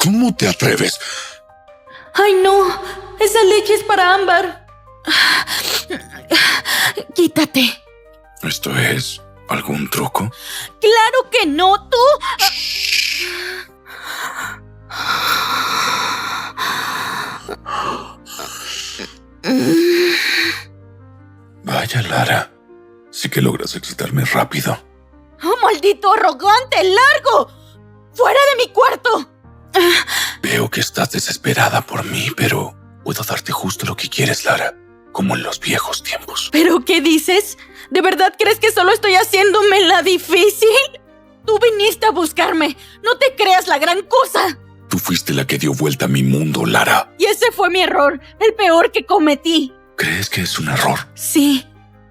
¿Cómo te atreves? ¡Ay, no! ¡Esa leche es para Ámbar! Quítate. ¿Esto es algún truco? ¡Claro que no! ¡Tú! Vaya, Lara. Sí que logras excitarme rápido. ¡Oh, maldito arrogante! ¡Largo! ¡Fuera de mi cuarto! Veo que estás desesperada por mí, pero puedo darte justo lo que quieres, Lara. Como en los viejos tiempos. ¿Pero qué dices? ¿De verdad crees que solo estoy haciéndome la difícil? Tú viniste a buscarme. No te creas la gran cosa. Tú fuiste la que dio vuelta a mi mundo, Lara. Y ese fue mi error, el peor que cometí. ¿Crees que es un error? Sí,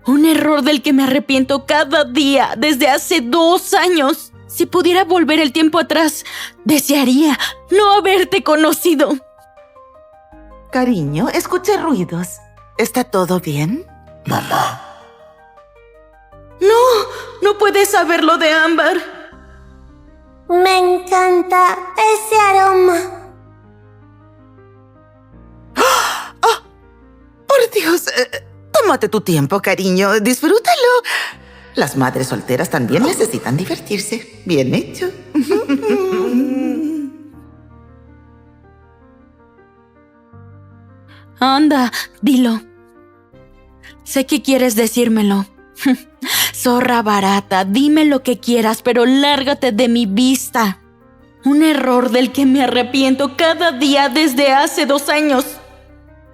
un error del que me arrepiento cada día desde hace 2 años. Si pudiera volver el tiempo atrás, desearía no haberte conocido. Cariño, escuché ruidos. ¿Está todo bien? Mamá. No puedes saberlo de Ámbar. Me encanta ese aroma. ¡Oh! ¡Por Dios! Tómate tu tiempo, cariño. Disfrútalo. Las madres solteras también necesitan divertirse. Bien hecho. Anda, dilo. Sé que quieres decírmelo. Zorra barata, dime lo que quieras, pero lárgate de mi vista. Un error del que me arrepiento cada día desde hace 2 años.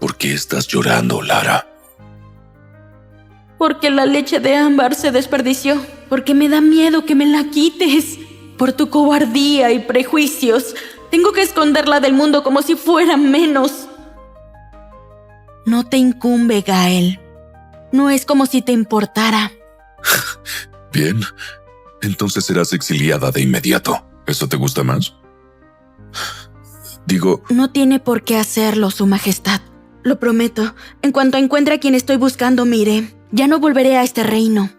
¿Por qué estás llorando, Lara? Porque la leche de Ámbar se desperdició. Porque me da miedo que me la quites. Por tu cobardía y prejuicios. Tengo que esconderla del mundo como si fuera menos. No te incumbe, Gael. No es como si te importara. Bien, entonces serás exiliada de inmediato. ¿Eso te gusta más? Digo... No tiene por qué hacerlo, Su Majestad. Lo prometo. En cuanto encuentre a quien estoy buscando, me iré. Ya no volveré a este reino.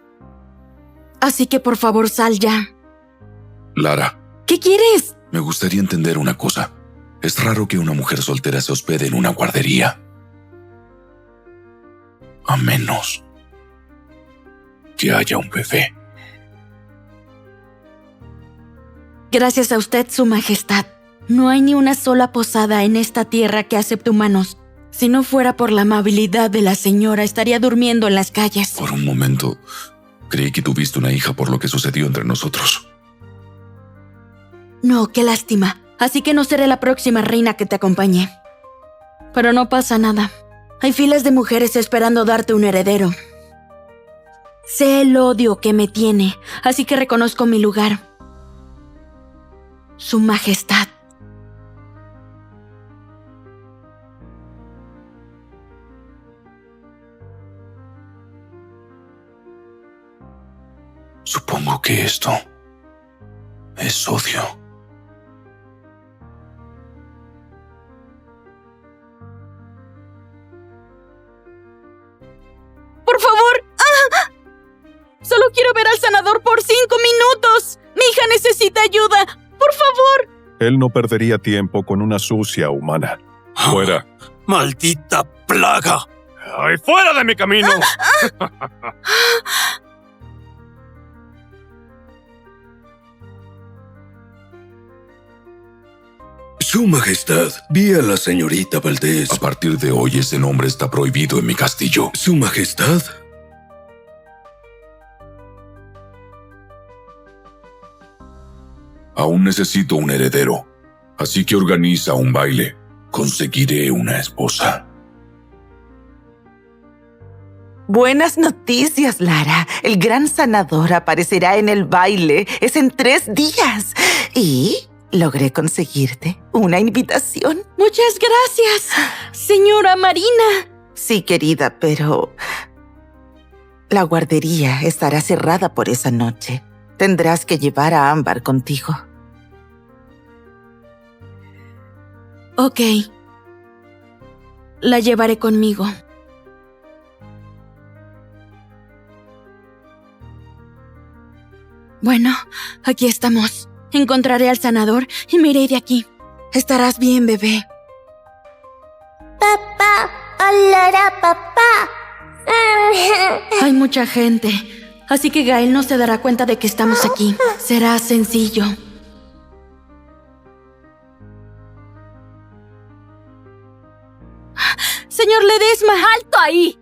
Así que por favor, sal ya. Lara. ¿Qué quieres? Me gustaría entender una cosa. Es raro que una mujer soltera se hospede en una guardería. A menos que haya un bebé. Gracias a usted, Su Majestad. No hay ni una sola posada en esta tierra que acepte humanos. Si no fuera por la amabilidad de la señora, estaría durmiendo en las calles. Por un momento, creí que tuviste una hija por lo que sucedió entre nosotros. No, qué lástima. Así que no seré la próxima reina que te acompañe. Pero no pasa nada. Hay filas de mujeres esperando darte un heredero. Sé el odio que me tiene, así que reconozco mi lugar. Su Majestad. Supongo que esto es odio. ¡Por favor! ¡Ah! Solo quiero ver al sanador por 5 minutos. Mi hija necesita ayuda. ¡Por favor! Él no perdería tiempo con una sucia humana. ¡Fuera! ¡Maldita plaga! ¡Ay, fuera de mi camino! Su Majestad, vi a la señorita Valdés. A partir de hoy ese nombre está prohibido en mi castillo. Su Majestad. Aún necesito un heredero, así que organiza un baile. Conseguiré una esposa. Buenas noticias, Lara. El gran sanador aparecerá en el baile. Es en 3 días. Y logré conseguirte una invitación. Muchas gracias, señora Marina. Sí, querida, pero la guardería estará cerrada por esa noche. Tendrás que llevar a Ámbar contigo. Ok. La llevaré conmigo. Bueno, aquí estamos. Encontraré al sanador y me iré de aquí. Estarás bien, bebé. Papá, hola, papá. Hay mucha gente, así que Gael no se dará cuenta de que estamos aquí. Será sencillo. ¡Señor Ledesma! ¡Alto ahí!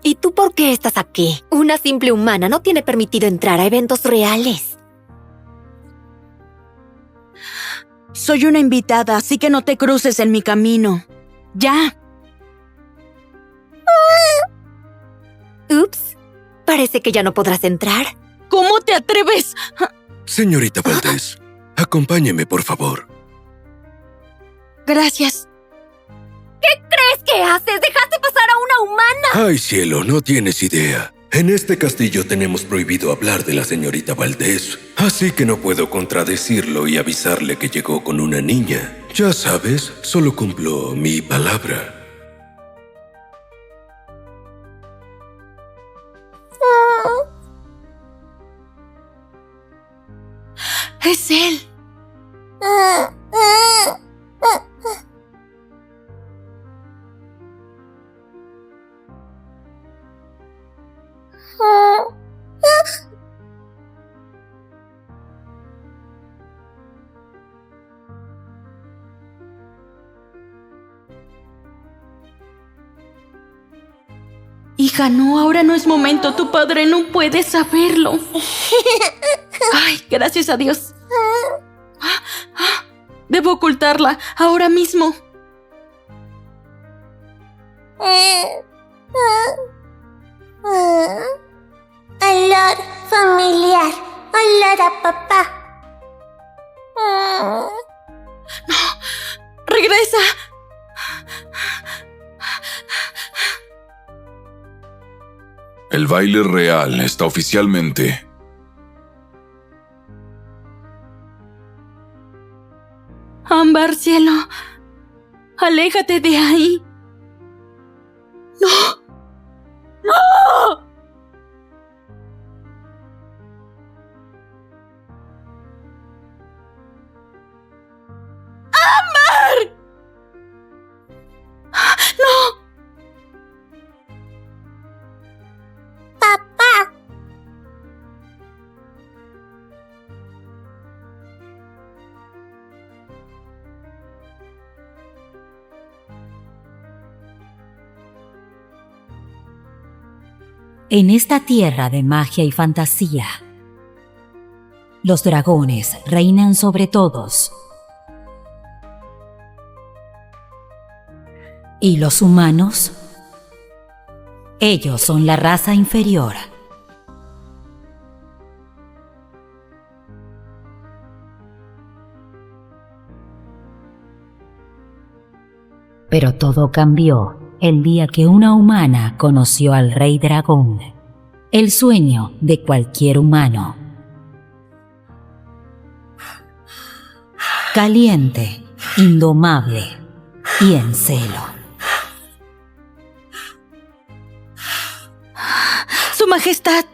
¿Y tú por qué estás aquí? Una simple humana no tiene permitido entrar a eventos reales. Soy una invitada, así que no te cruces en mi camino. ¡Ya! Ups, parece que ya no podrás entrar. ¿Cómo te atreves? Señorita Valdés, acompáñeme, por favor. Gracias. ¿Qué haces? ¡Dejaste pasar a una humana! Ay, cielo, no tienes idea. En este castillo tenemos prohibido hablar de la señorita Valdés, así que no puedo contradecirlo y avisarle que llegó con una niña. Ya sabes, solo cumplo mi palabra. Es él. Hija, no, ahora no es momento. Tu padre no puede saberlo. Ay, gracias a Dios. Debo ocultarla ahora mismo. Olor familiar. Olor a papá. ¡Regresa! El baile real está oficialmente. Ámbar, cielo. Aléjate de ahí. ¡No! ¡No! ¡Ámbar! ¡No! Papá. En esta tierra de magia y fantasía, los dragones reinan sobre todos y los humanos, ellos son la raza inferior. Pero todo cambió el día que una humana conoció al Rey Dragón, el sueño de cualquier humano. Caliente, indomable y en celo. ¡Su Majestad!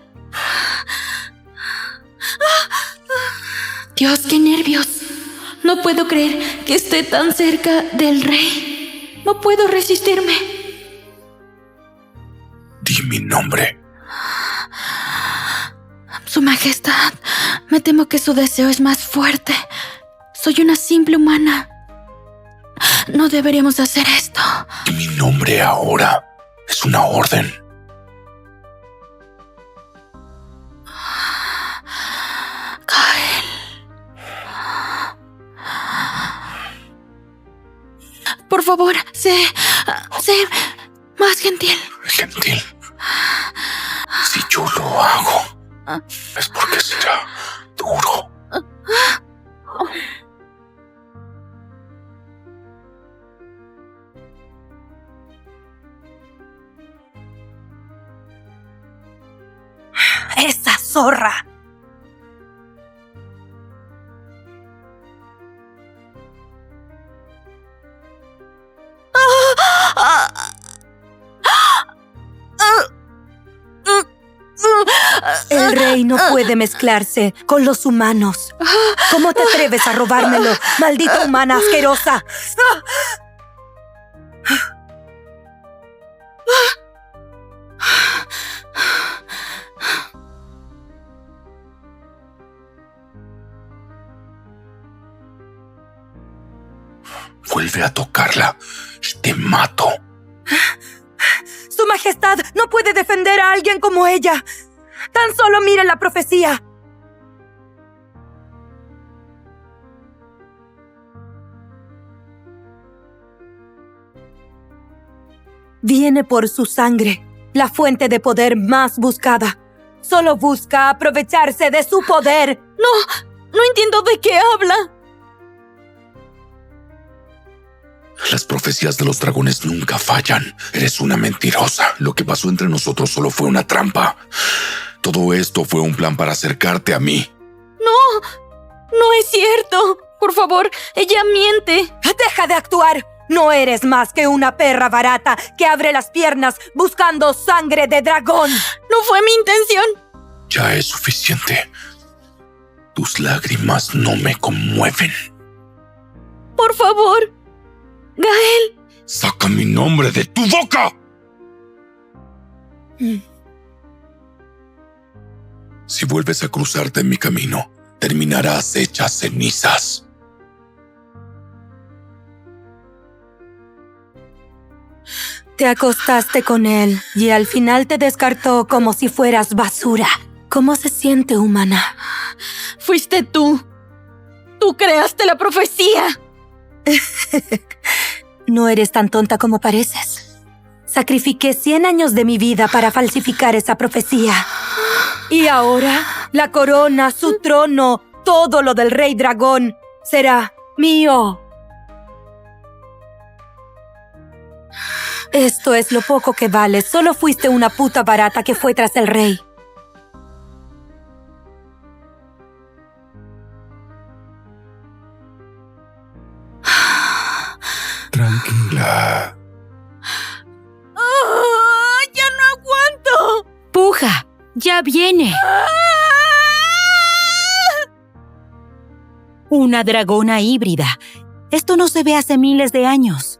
Dios, qué nervios. No puedo creer que esté tan cerca del rey. No puedo resistirme. Di mi nombre. Su Majestad, me temo que su deseo es más fuerte. Soy una simple humana. No deberíamos hacer esto. Di mi nombre ahora. Es una orden. Gael. Por favor, sé más gentil. Gentil. Si yo lo hago, es porque será duro. ¡Esa zorra! El rey no puede mezclarse con los humanos. ¿Cómo te atreves a robármelo, maldita humana asquerosa? Vuelve a tocarla. Te mato. Su Majestad no puede defender a alguien como ella. Tan solo mire la profecía. Viene por su sangre, la fuente de poder más buscada. Solo busca aprovecharse de su poder. No entiendo de qué habla. Las profecías de los dragones nunca fallan. Eres una mentirosa. Lo que pasó entre nosotros solo fue una trampa. Todo esto fue un plan para acercarte a mí. No es cierto. Por favor, ella miente. ¡Deja de actuar! No eres más que una perra barata que abre las piernas buscando sangre de dragón. No fue mi intención. Ya es suficiente. Tus lágrimas no me conmueven. Por favor, Gael. ¡Saca mi nombre de tu boca! Si vuelves a cruzarte en mi camino, terminarás hecha cenizas. Te acostaste con él y al final te descartó como si fueras basura. ¿Cómo se siente, humana? Fuiste tú. Tú creaste la profecía. No eres tan tonta como pareces. Sacrifiqué 100 años de mi vida para falsificar esa profecía. Y ahora, la corona, su trono, todo lo del Rey Dragón será mío. Esto es lo poco que vales. Solo fuiste una puta barata que fue tras el rey. Tranquila. ¡Ya no aguanto! ¡Puja! ¡Ya viene! Una dragona híbrida. Esto no se ve hace miles de años.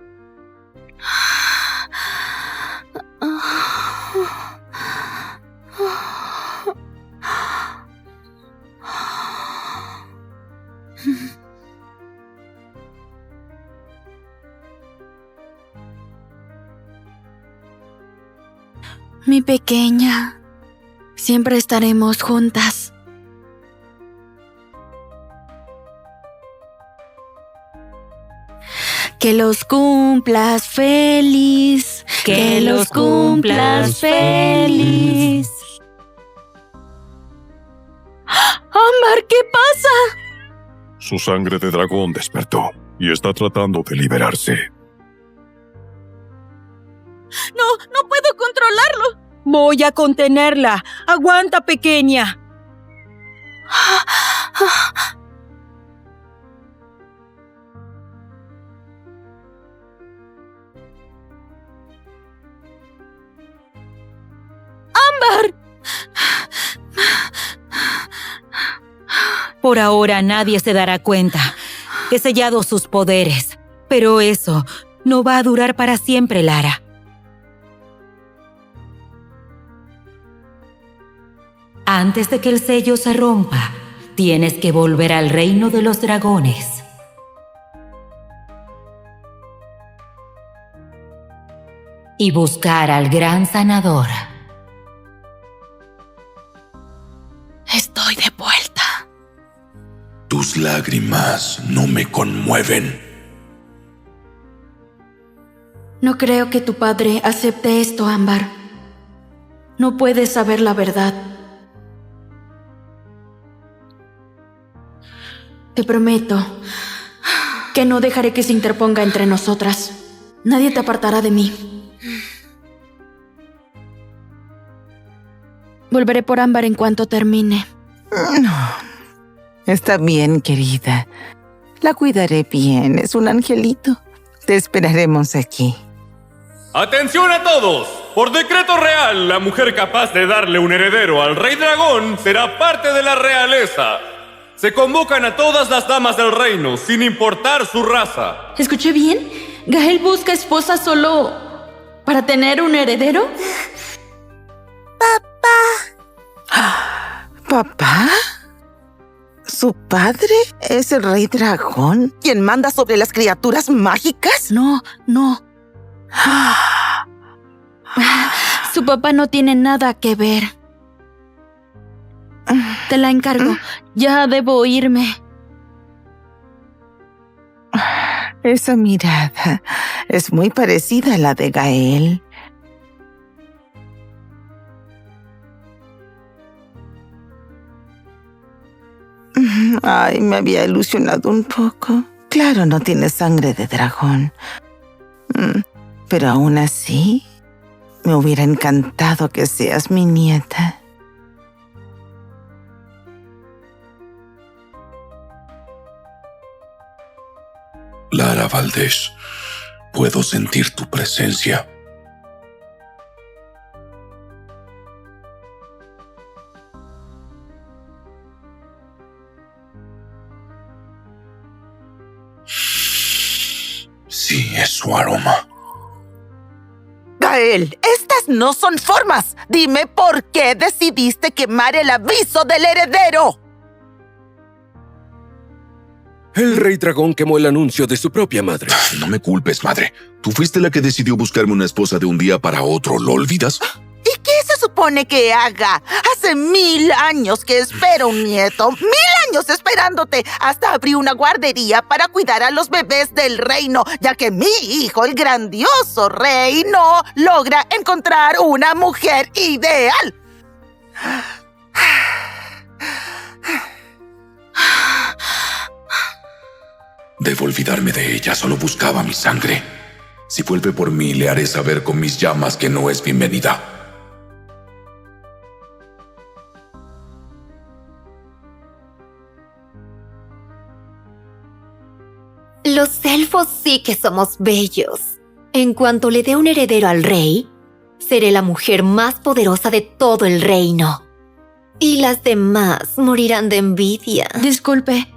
Mi pequeña, siempre estaremos juntas. Que los cumplas feliz. Que los cumplas feliz. Ámbar, ¿qué pasa? Su sangre de dragón despertó y está tratando de liberarse. No puedo controlarlo. Voy a contenerla. Aguanta, pequeña. ¡Ámbar! Por ahora nadie se dará cuenta. He sellado sus poderes. Pero eso no va a durar para siempre, Lara. Antes de que el sello se rompa, tienes que volver al reino de los dragones. Y buscar al gran sanador. Estoy de vuelta. Tus lágrimas no me conmueven. No creo que tu padre acepte esto, Ámbar. No puedes saber la verdad. Te prometo que no dejaré que se interponga entre nosotras. Nadie te apartará de mí. Volveré por Ámbar en cuanto termine. No. Está bien, querida. La cuidaré bien. Es un angelito. Te esperaremos aquí. ¡Atención a todos! Por decreto real, la mujer capaz de darle un heredero al Rey Dragón será parte de la realeza. Se convocan a todas las damas del reino, sin importar su raza. ¿Escuché bien? ¿Gael busca esposa solo para tener un heredero? ¿Papá? ¿Su padre es el Rey Dragón? ¿Quien manda sobre las criaturas mágicas? No. Su papá no tiene nada que ver. Te la encargo. Ya debo irme. Esa mirada es muy parecida a la de Gael. Ay, me había ilusionado un poco. Claro, no tiene sangre de dragón. Pero aún así, me hubiera encantado que seas mi nieta. Lara Valdés, puedo sentir tu presencia. Sí, es su aroma. Gael, estas no son formas. Dime por qué decidiste quemar el aviso del heredero. El Rey Dragón quemó el anuncio de su propia madre. No me culpes, madre. Tú fuiste la que decidió buscarme una esposa de un día para otro, ¿lo olvidas? ¿Y qué se supone que haga? Hace 1000 años que espero un nieto. 1000 años esperándote. Hasta abrí una guardería para cuidar a los bebés del reino, ya que mi hijo, el grandioso rey, no logra encontrar una mujer ideal. Debo olvidarme de ella, solo buscaba mi sangre. Si vuelve por mí, le haré saber con mis llamas que no es bienvenida. Los elfos sí que somos bellos. En cuanto le dé un heredero al rey, seré la mujer más poderosa de todo el reino. Y las demás morirán de envidia. Disculpe,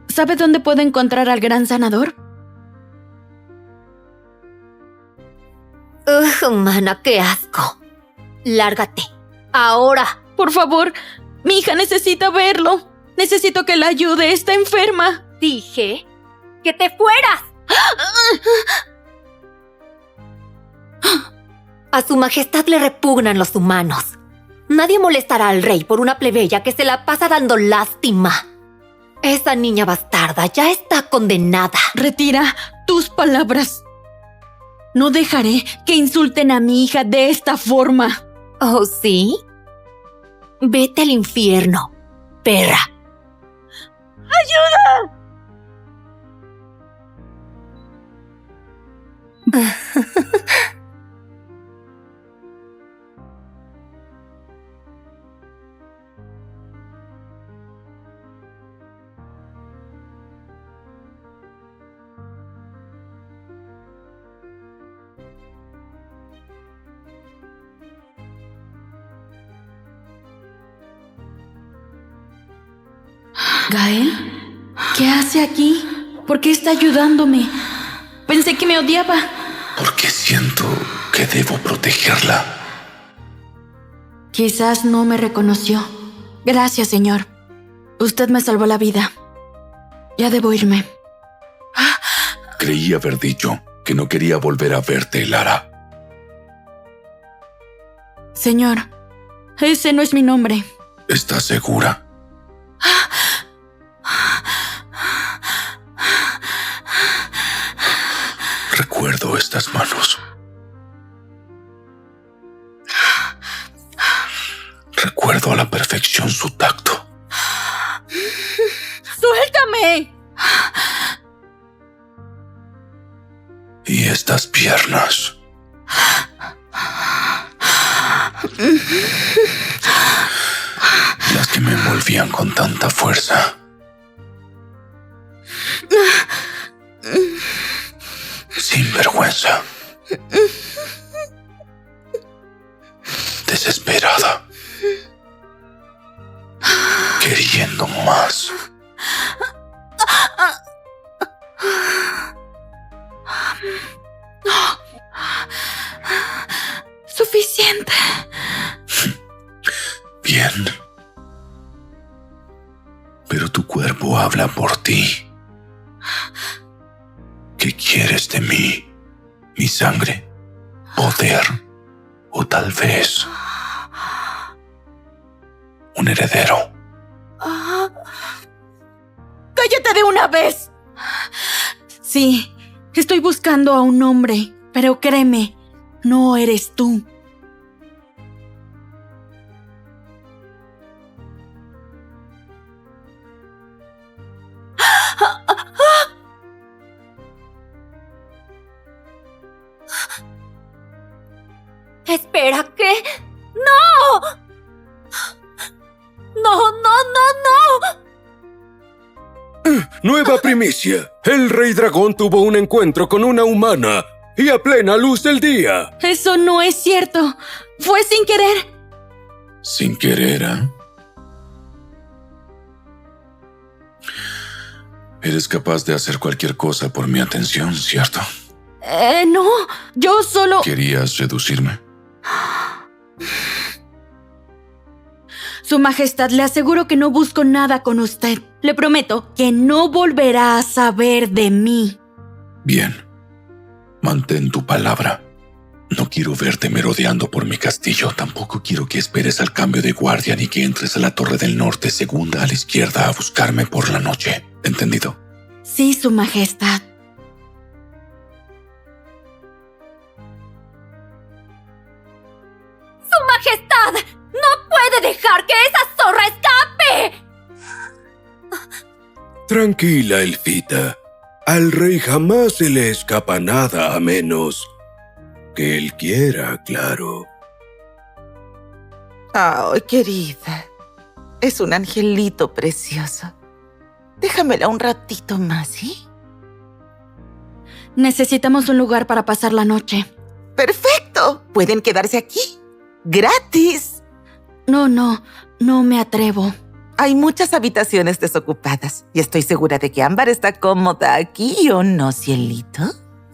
¿sabe dónde puedo encontrar al gran sanador? Mana, qué asco. Lárgate. Ahora. Por favor, mi hija necesita verlo. Necesito que la ayude, está enferma. Dije que te fueras. A su majestad le repugnan los humanos. Nadie molestará al rey por una plebeya que se la pasa dando lástima. Esa niña bastarda ya está condenada. Retira tus palabras. No dejaré que insulten a mi hija de esta forma. ¿Oh, sí? Vete al infierno, perra. ¡Ayuda! ¿Gael? ¿Qué hace aquí? ¿Por qué está ayudándome? Pensé que me odiaba. Porque siento que debo protegerla. Quizás no me reconoció. Gracias, señor. Usted me salvó la vida. Ya debo irme. Creí haber dicho que no quería volver a verte, Lara. Señor, ese no es mi nombre. ¿Estás segura? Recuerdo estas manos. Recuerdo a la perfección su tacto. ¡Suéltame! Y estas piernas. Las que me envolvían con tanta fuerza. Sin vergüenza. pero tu cuerpo habla por ti. ¿Qué quieres de mí? ¿Mi sangre? ¿Poder? ¿O tal vez un heredero? ¡Cállate de una vez! Sí, estoy buscando a un hombre, pero créeme, no eres tú. Espera, ¿qué? ¡No! ¡No, no, no, no! ¡Nueva primicia! El Rey Dragón tuvo un encuentro con una humana y a plena luz del día. Eso no es cierto. Fue sin querer. Sin querer, ¿eh? Eres capaz de hacer cualquier cosa por mi atención, ¿cierto? No, yo solo... ¿Querías reducirme? Su Majestad, le aseguro que no busco nada con usted. Le prometo que no volverá a saber de mí. Bien. Mantén tu palabra. No quiero verte merodeando por mi castillo. Tampoco quiero que esperes al cambio de guardia ni que entres a la Torre del Norte, segunda a la izquierda, a buscarme por la noche. ¿Entendido? Sí, Su Majestad. ¡Su Majestad! ¡No puede dejar que esa zorra escape! Tranquila, Elfita. Al rey jamás se le escapa nada a menos que él quiera, claro. Ay, querida. Es un angelito precioso. Déjamela un ratito más, ¿sí? Necesitamos un lugar para pasar la noche. ¡Perfecto! ¿Pueden quedarse aquí? ¡Gratis! No me atrevo. Hay muchas habitaciones desocupadas y estoy segura de que Ámbar está cómoda aquí, ¿o no, cielito?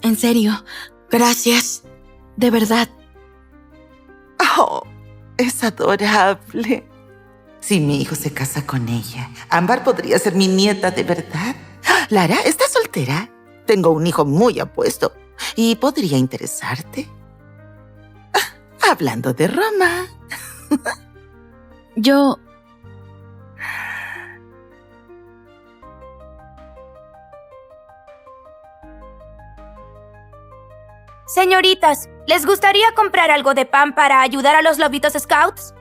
En serio, gracias. De verdad. Oh, es adorable. Si mi hijo se casa con ella, Ámbar podría ser mi nieta de verdad. Lara, ¿estás soltera? Tengo un hijo muy apuesto y podría interesarte. Hablando de Roma. Yo... Señoritas, ¿les gustaría comprar algo de pan para ayudar a los lobitos scouts?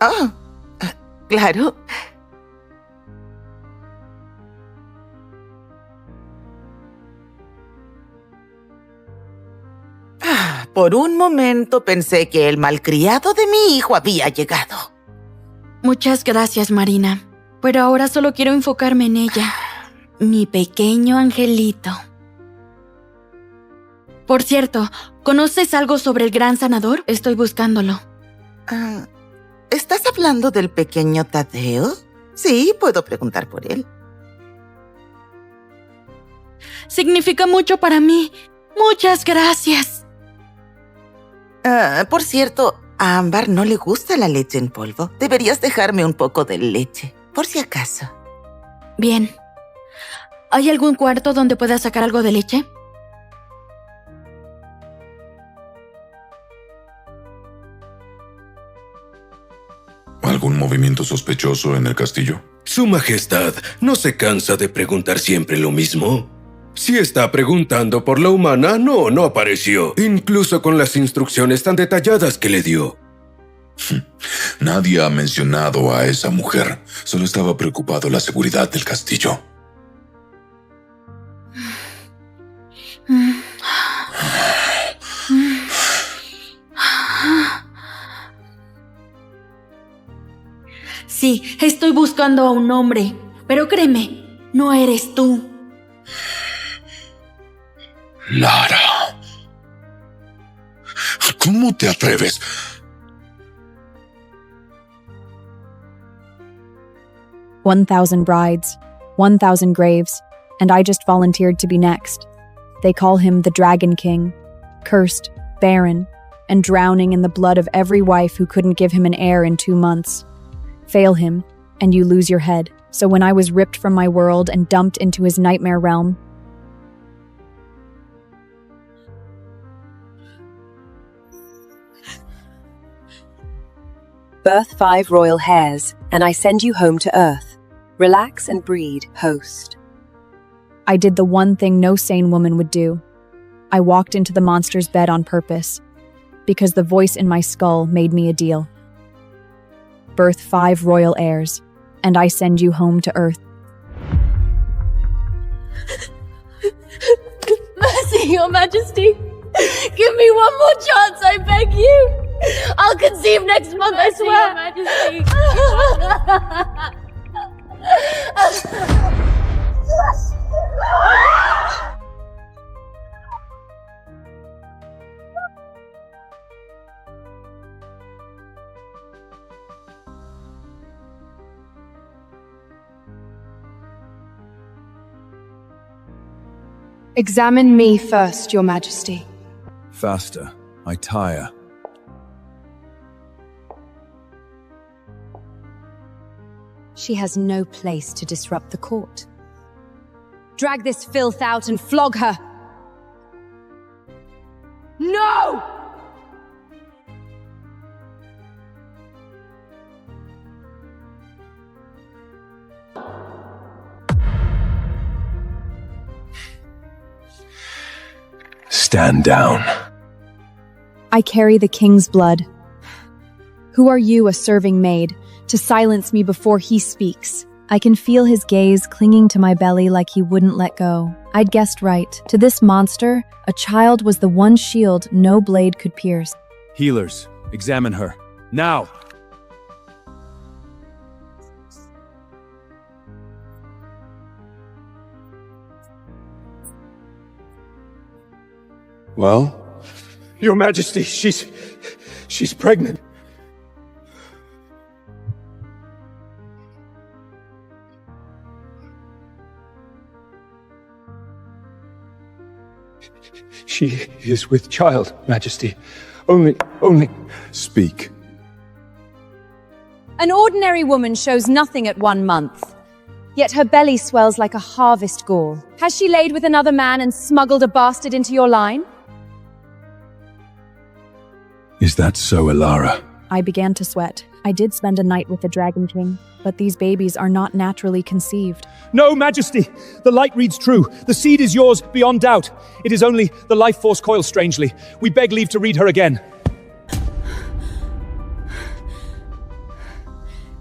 Oh, claro. Por un momento pensé que el malcriado de mi hijo había llegado. Muchas gracias, Marina. Pero ahora solo quiero enfocarme en ella. Mi pequeño angelito. Por cierto, ¿conoces algo sobre el gran sanador? Estoy buscándolo. ¿Estás hablando del pequeño Tadeo? Sí, puedo preguntar por él. Significa mucho para mí. Muchas gracias. Por cierto, a Ámbar no le gusta la leche en polvo. Deberías dejarme un poco de leche, por si acaso. Bien. ¿Hay algún cuarto donde pueda sacar algo de leche? ¿Algún movimiento sospechoso en el castillo? Su Majestad, ¿no se cansa de preguntar siempre lo mismo? Si está preguntando por la humana, no apareció. Incluso con las instrucciones tan detalladas que le dio. Nadie ha mencionado a esa mujer. Solo estaba preocupado la seguridad del castillo. Sí, estoy buscando a un hombre. Pero créeme, no eres tú. Lara. ¿Cómo te atreves? "1,000 brides, 1,000 graves, and I just volunteered to be next. They call him the Dragon King, cursed, barren, and drowning in the blood of every wife who couldn't give him an heir in 2 months. Fail him, and you lose your head. So when I was ripped from my world and dumped into his nightmare realm, Birth 5 royal hairs, and I send you home to Earth. Relax and breed, host. I did the one thing no sane woman would do. I walked into the monster's bed on purpose, because the voice in my skull made me a deal. Birth 5 royal heirs, and I send you home to Earth. Mercy, Your Majesty! Give me one more chance, I beg you! I'll conceive next month, I swear! Your Majesty! Examine me first, Your Majesty. Faster. I tire. She has no place to disrupt the court. Drag this filth out and flog her. No! Stand down. I carry the king's blood. Who are you, a serving maid, to silence me before he speaks? I can feel his gaze clinging to my belly like he wouldn't let go. I'd guessed right. To this monster, a child was the one shield no blade could pierce. Healers, examine her. Now! Well? Your Majesty, she's pregnant. She is with child, Majesty. Only... Speak. An ordinary woman shows nothing at 1 month. Yet her belly swells like a harvest gall. Has she laid with another man and smuggled a bastard into your line? Is that so, Lara? I began to sweat. I did spend a night with the Dragon King, but these babies are not naturally conceived. No, Majesty! The light reads true. The seed is yours beyond doubt. It is only the life force coils strangely. We beg leave to read her again.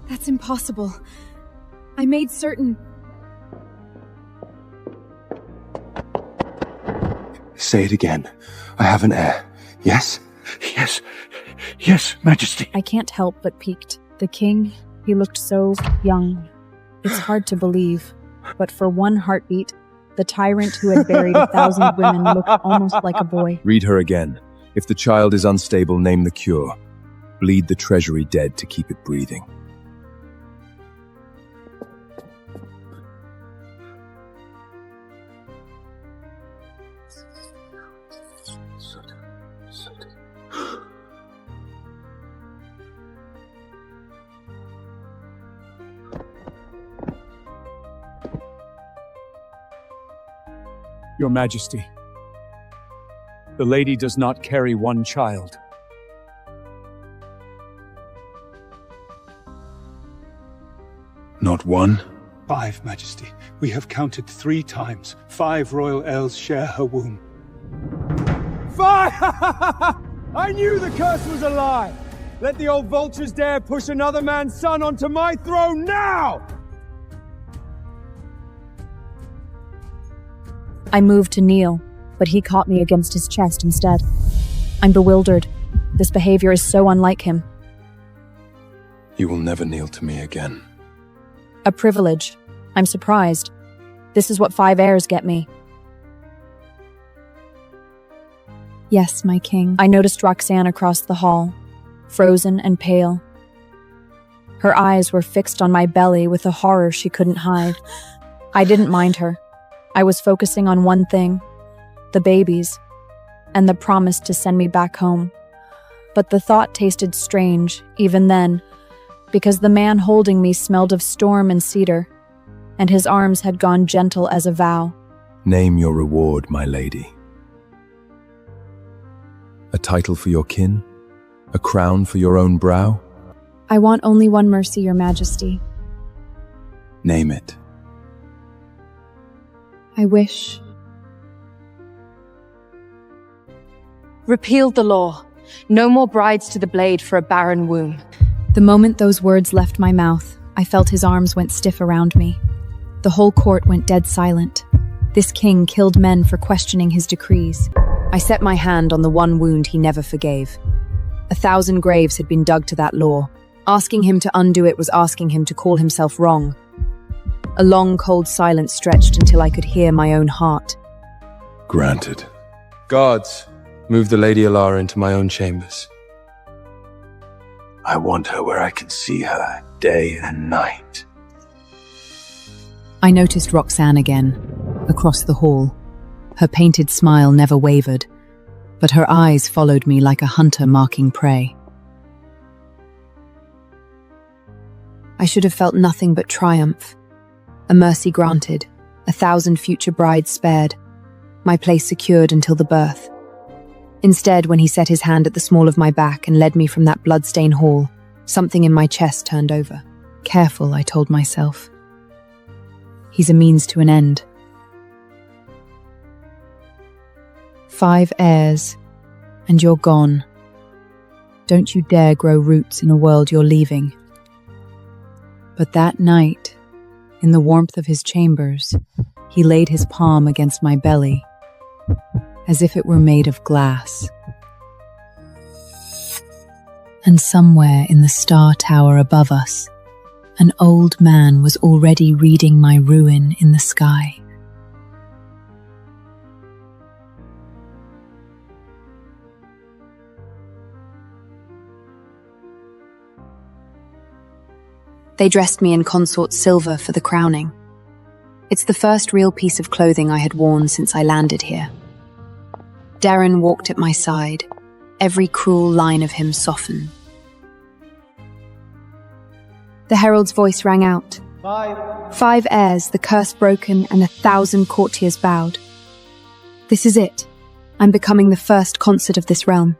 That's impossible. I made certain... Say it again. I have an heir. Yes? Yes, Majesty. I can't help but piqued. The king, he looked so young. It's hard to believe, but for one heartbeat, the tyrant who had buried 1,000 women looked almost like a boy. Read her again. If the child is unstable, name the cure. Bleed the treasury dead to keep it breathing. Your Majesty, the lady does not carry one child. Not one? 5, Majesty. We have counted 3 times. 5 royal elves share her womb. 5! I knew the curse was a lie! Let the old vultures dare push another man's son onto my throne now! I moved to kneel, but he caught me against his chest instead. I'm bewildered. This behavior is so unlike him. You will never kneel to me again. A privilege. I'm surprised. This is what 5 heirs get me. Yes, my king. I noticed Roxanne across the hall, frozen and pale. Her eyes were fixed on my belly with a horror she couldn't hide. I didn't mind her. I was focusing on one thing, the babies, and the promise to send me back home. But the thought tasted strange, even then. because the man holding me smelled of storm and cedar, and his arms had gone gentle as a vow. Name your reward, my lady. A title for your kin? A crown for your own brow? I want only one mercy, your majesty. Name it. I wish. Repeal the law. No more brides to the blade for a barren womb. The moment those words left my mouth, I felt his arms went stiff around me. The whole court went dead silent. This king killed men for questioning his decrees. I set my hand on the one wound he never forgave. 1,000 graves had been dug to that law. Asking him to undo it was asking him to call himself wrong. A long, cold silence stretched until I could hear my own heart. Granted. Guards, move the Lady Lara into my own chambers. I want her where I can see her day and night. I noticed Roxanne again, across the hall. Her painted smile never wavered, but her eyes followed me like a hunter marking prey. I should have felt nothing but triumph. A mercy granted, 1,000 future brides spared, my place secured until the birth. Instead, when he set his hand at the small of my back and led me from that blood-stained hall, something in my chest turned over. Careful, I told myself. He's a means to an end. 5 heirs, and you're gone. Don't you dare grow roots in a world you're leaving. But that night, in the warmth of his chambers, he laid his palm against my belly, as if it were made of glass. And somewhere in the star tower above us, an old man was already reading my ruin in the sky. They dressed me in consort silver for the crowning. It's the first real piece of clothing I had worn since I landed here. Darren walked at my side, every cruel line of him softened. The herald's voice rang out. 5 heirs, the curse broken, and 1,000 courtiers bowed. This is it. I'm becoming the first consort of this realm.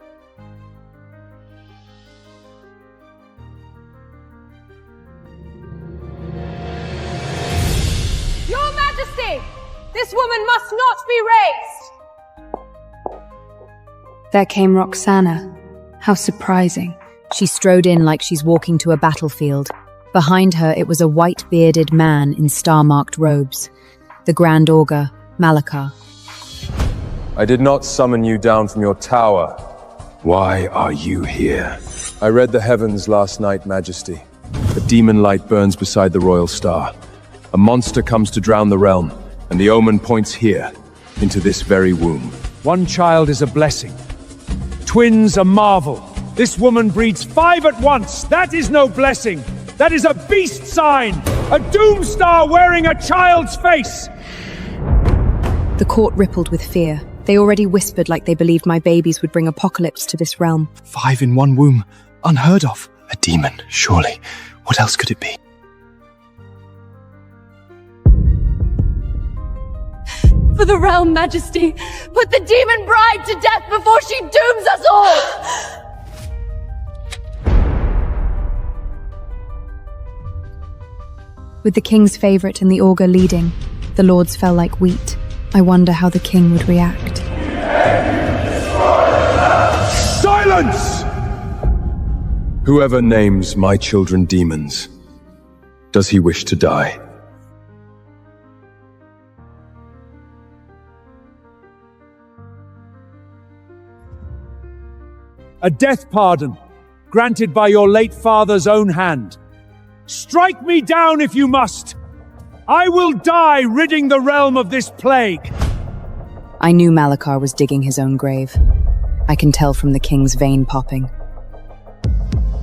Your Majesty! This woman must not be raised! There came Roxana. How surprising. She strode in like she's walking to a battlefield. Behind her, it was a white-bearded man in star-marked robes. The Grand Augur, Malakar. I did not summon you down from your tower. Why are you here? I read the heavens last night, Majesty. A demon light burns beside the royal star. A monster comes to drown the realm, and the omen points here, into this very womb. One child is a blessing. Twins a marvel. This woman breeds 5 at once. That is no blessing. That is a beast sign! A doom star wearing a child's face! The court rippled with fear. They already whispered like they believed my babies would bring apocalypse to this realm. 5 in one womb. Unheard of. A demon, surely. What else could it be? For the realm, Majesty! Put the demon bride to death before she dooms us all! With the king's favorite and the augur leading, the lords fell like wheat. I wonder how the king would react. Silence! Whoever names my children demons, does he wish to die? A death pardon, granted by your late father's own hand. Strike me down if you must! I will die ridding the realm of this plague! I knew Malakar was digging his own grave. I can tell from the king's vein popping.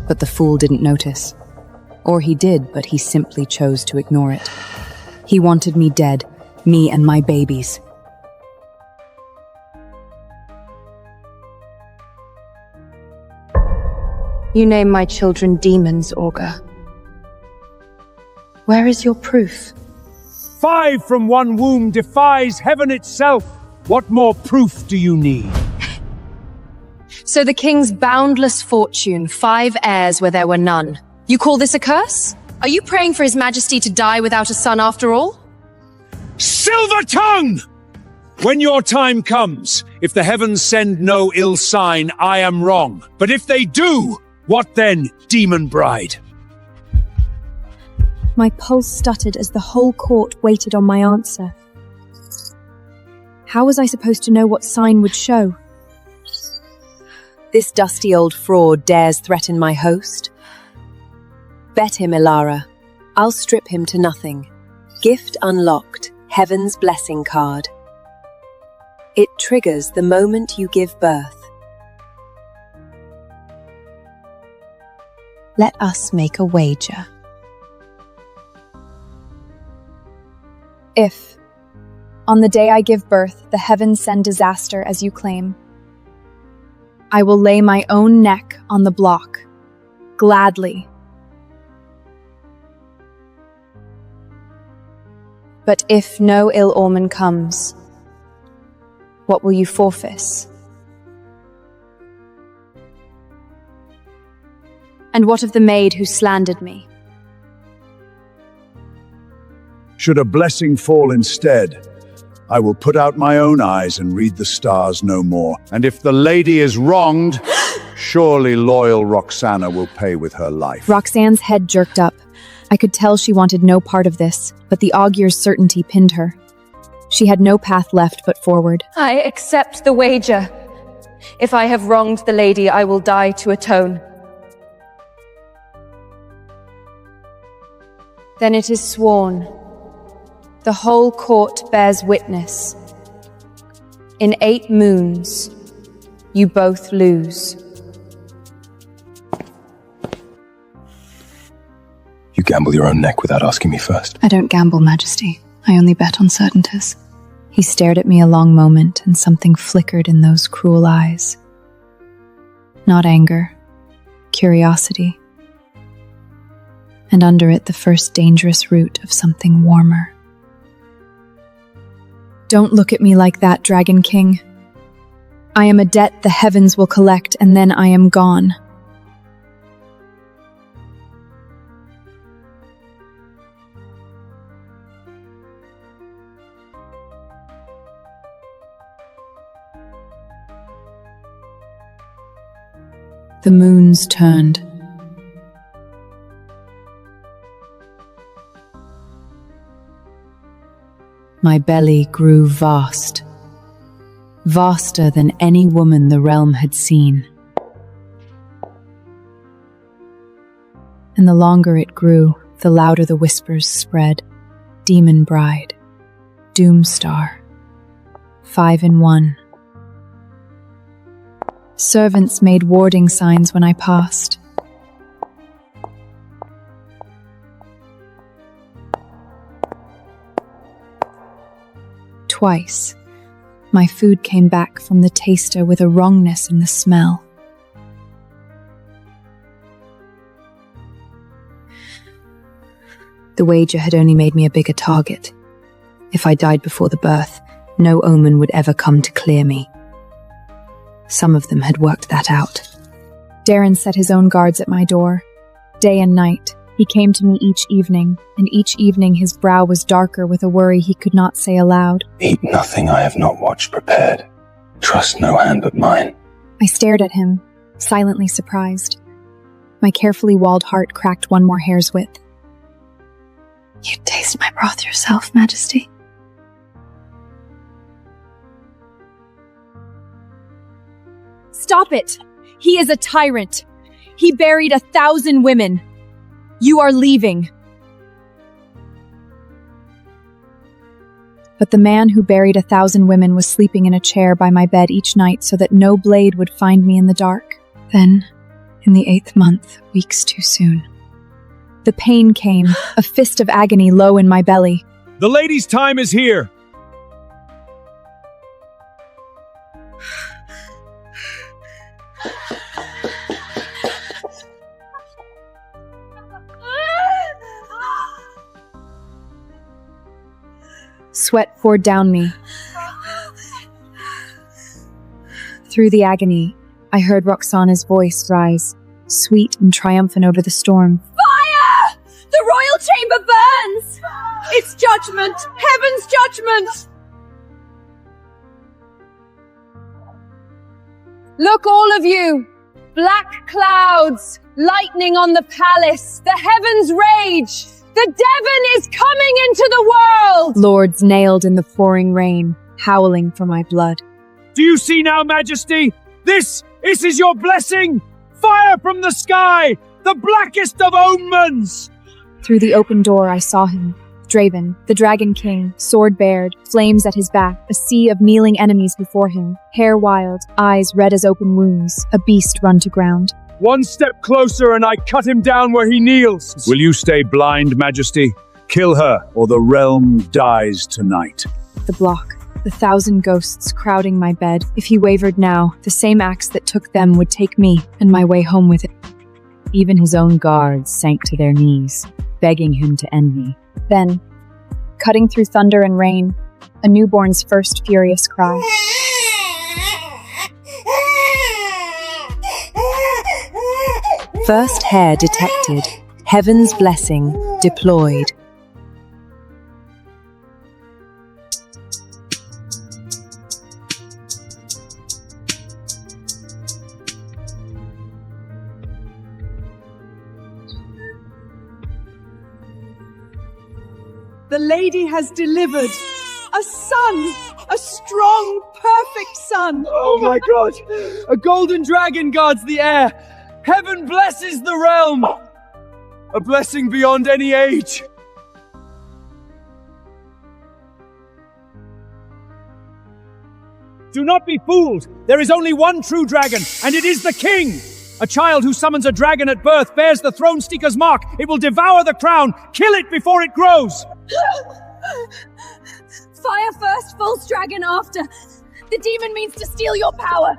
But the fool didn't notice. Or he did, but he simply chose to ignore it. He wanted me dead, me and my babies. You name my children demons, Augur. Where is your proof? 5 from one womb defies heaven itself. What more proof do you need? So the king's boundless fortune, 5 heirs where there were none. You call this a curse? Are you praying for his majesty to die without a son after all? Silver tongue! When your time comes, if the heavens send no ill sign, I am wrong. But if they do, what then, demon bride? My pulse stuttered as the whole court waited on my answer. How was I supposed to know what sign would show? This dusty old fraud dares threaten my host? Bet him, Lara. I'll strip him to nothing. Gift unlocked. Heaven's blessing card. It triggers the moment you give birth. Let us make a wager. If, on the day I give birth, the heavens send disaster as you claim, I will lay my own neck on the block, gladly. But if no ill omen comes, what will you forfeit? And what of the maid who slandered me? Should a blessing fall instead, I will put out my own eyes and read the stars no more. And if the lady is wronged, surely loyal Roxana will pay with her life. Roxanne's head jerked up. I could tell she wanted no part of this, but the augur's certainty pinned her. She had no path left but forward. I accept the wager. If I have wronged the lady, I will die to atone. Then it is sworn. The whole court bears witness. In 8 moons, you both lose. You gamble your own neck without asking me first. I don't gamble, Majesty. I only bet on certainties. He stared at me a long moment, and something flickered in those cruel eyes. Not anger, curiosity. And under it, the first dangerous root of something warmer. Don't look at me like that, Dragon King. I am a debt the heavens will collect, and then I am gone. The moons turned. My belly grew vast, vaster than any woman the realm had seen. And the longer it grew, the louder the whispers spread. Demon bride, doom star, 5 in 1. Servants made warding signs when I passed. Twice, my food came back from the taster with a wrongness in the smell. The wager had only made me a bigger target. If I died before the birth, no omen would ever come to clear me. Some of them had worked that out. Darren set his own guards at my door. Day and night, he came to me each evening, and each evening his brow was darker with a worry he could not say aloud. Eat nothing I have not watched prepared. Trust no hand but mine. I stared at him, silently surprised. My carefully walled heart cracked one more hair's width. You'd taste my broth yourself, Majesty. Stop it! He is a tyrant. He buried 1,000 women. You are leaving. But the man who buried 1,000 women was sleeping in a chair by my bed each night so that no blade would find me in the dark. Then, in the 8th month, weeks too soon, the pain came, a fist of agony low in my belly. The lady's time is here. Sweat poured down me. Through the agony, I heard Roxana's voice rise, sweet and triumphant over the storm. Fire! The royal chamber burns! It's judgment! Heaven's judgment! Look, all of you! Black clouds, lightning on the palace, the heavens rage! The Devon is coming into the world! Lords nailed in the pouring rain, howling for my blood. Do you see now, Majesty? This is your blessing! Fire from the sky! The blackest of omens! Through the open door I saw him, Draven, the Dragon King, sword bared, flames at his back, a sea of kneeling enemies before him, hair wild, eyes red as open wounds, a beast run to ground. One step closer and I cut him down where he kneels. Will you stay blind, Majesty? Kill her, or the realm dies tonight. The block, the 1,000 ghosts crowding my bed. If he wavered now, the same axe that took them would take me, and my way home with it. Even his own guards sank to their knees, begging him to end me. Then, cutting through thunder and rain, a newborn's first furious cry. First hair detected. Heaven's blessing deployed. The lady has delivered a son, a strong, perfect son. Oh my god! A golden dragon guards the air. Heaven blesses the realm. A blessing beyond any age. Do not be fooled. There is only one true dragon, and it is the king. A child who summons a dragon at birth bears the throne seeker's mark. It will devour the crown. Kill it before it grows. Fire first, false dragon after. The demon means to steal your power.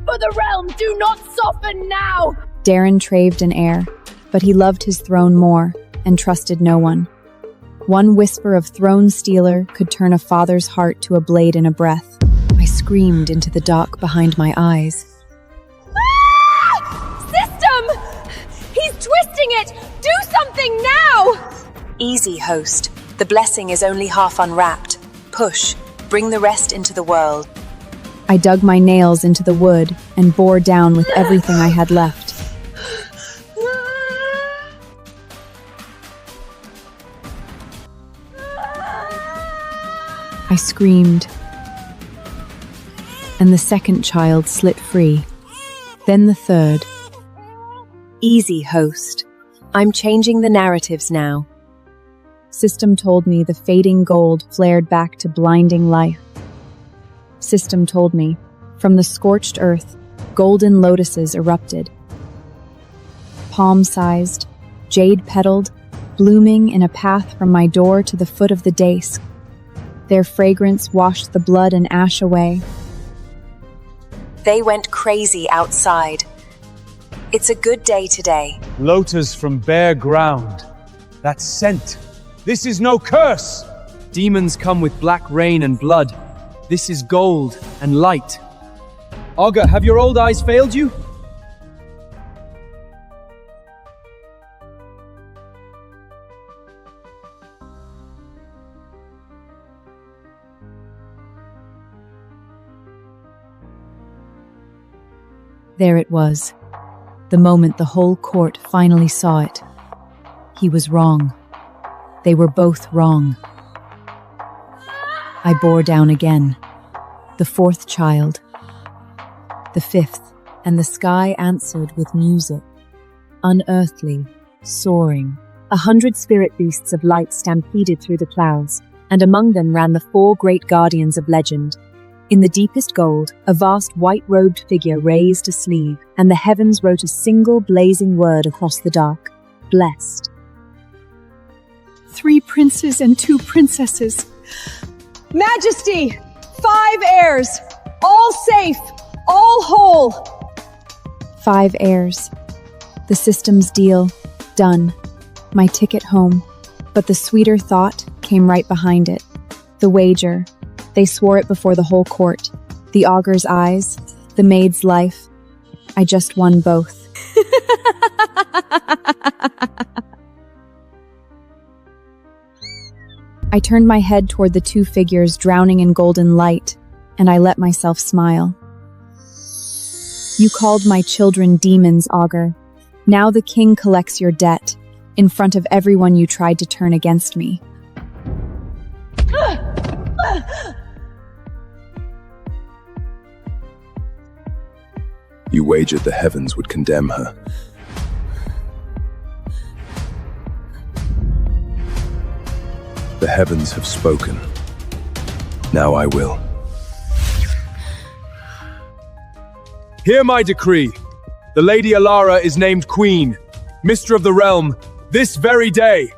For the realm, do not soften now. Darren traved in air, but he loved his throne more and trusted no one. One whisper of throne stealer could turn a father's heart to a blade in a breath. I screamed into the dark behind my eyes. System! He's twisting it! Do something now! Easy, host. The blessing is only half unwrapped. Push. Bring the rest into the world. I dug my nails into the wood and bore down with everything I had left. I screamed, and the second child slit free, then the third. Easy, host. I'm changing the narratives now. System told me the fading gold flared back to blinding life. System told me, from the scorched earth, golden lotuses erupted. Palm-sized, jade-petaled, blooming in a path from my door to the foot of the dais. Their fragrance washed the blood and ash away. They went crazy outside. It's a good day today. Lotus from bare ground. That scent. This is no curse. Demons come with black rain and blood. This is gold and light. Ogre, have your old eyes failed you? There it was, the moment the whole court finally saw it. He was wrong. They were both wrong. I bore down again. The fourth child. The fifth, and the sky answered with music. Unearthly, soaring. 100 spirit beasts of light stampeded through the clouds, and among them ran the 4 great guardians of legend. In the deepest gold, a vast white-robed figure raised a sleeve, and the heavens wrote a single blazing word across the dark. Blessed. 3 princes and 2 princesses. Majesty! 5 heirs! All safe! All whole! 5 heirs. The system's deal. Done. My ticket home. But the sweeter thought came right behind it. The wager. They swore it before the whole court. The augur's eyes, the maid's life. I just won both. I turned my head toward the two figures drowning in golden light, and I let myself smile. You called my children demons, augur. Now the king collects your debt, in front of everyone you tried to turn against me. You wagered the heavens would condemn her. The heavens have spoken. Now I will. Hear my decree. The Lady Lara is named Queen, Mistress of the Realm, this very day.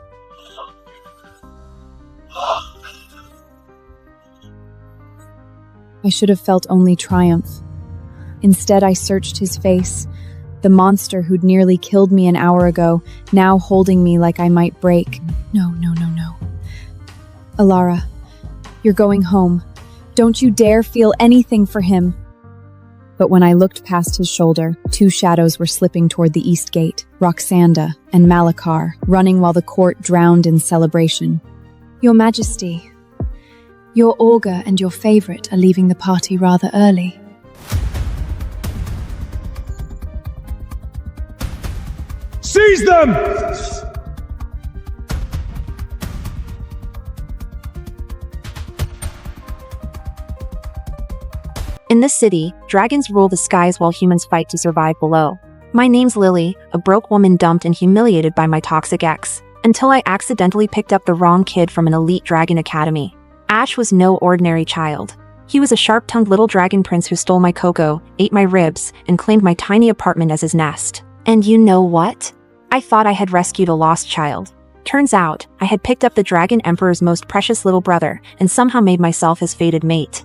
I should have felt only triumph. Instead, I searched his face, the monster who'd nearly killed me an hour ago, now holding me like I might break. No. Alara, you're going home. Don't you dare feel anything for him. But when I looked past his shoulder, two shadows were slipping toward the east gate, Roxanda and Malachar, running while the court drowned in celebration. Your Majesty, your augur and your favorite are leaving the party rather early. Seize them! In this city, dragons rule the skies while humans fight to survive below. My name's Lily, a broke woman dumped and humiliated by my toxic ex, until I accidentally picked up the wrong kid from an elite dragon academy. Ash was no ordinary child. He was a sharp-tongued little dragon prince who stole my cocoa, ate my ribs, and claimed my tiny apartment as his nest. And you know what? I thought I had rescued a lost child. Turns out, I had picked up the Dragon Emperor's most precious little brother, and somehow made myself his fated mate.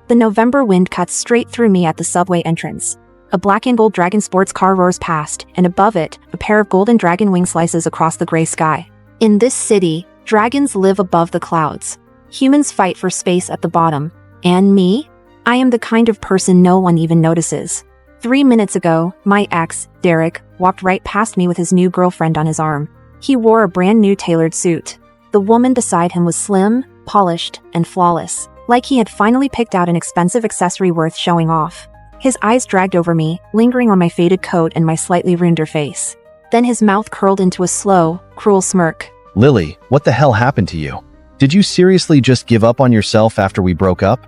The November wind cuts straight through me at the subway entrance. A black and gold dragon sports car roars past, and above it, a pair of golden dragon wings slices across the gray sky. In this city, dragons live above the clouds. Humans fight for space at the bottom. And me? I am the kind of person no one even notices. 3 minutes ago, my ex, Derek, walked right past me with his new girlfriend on his arm. He wore a brand new tailored suit. The woman beside him was slim, polished, and flawless, like he had finally picked out an expensive accessory worth showing off. His eyes dragged over me, lingering on my faded coat and my slightly ruined face. Then his mouth curled into a slow, cruel smirk. Lily, what the hell happened to you? Did you seriously just give up on yourself after we broke up?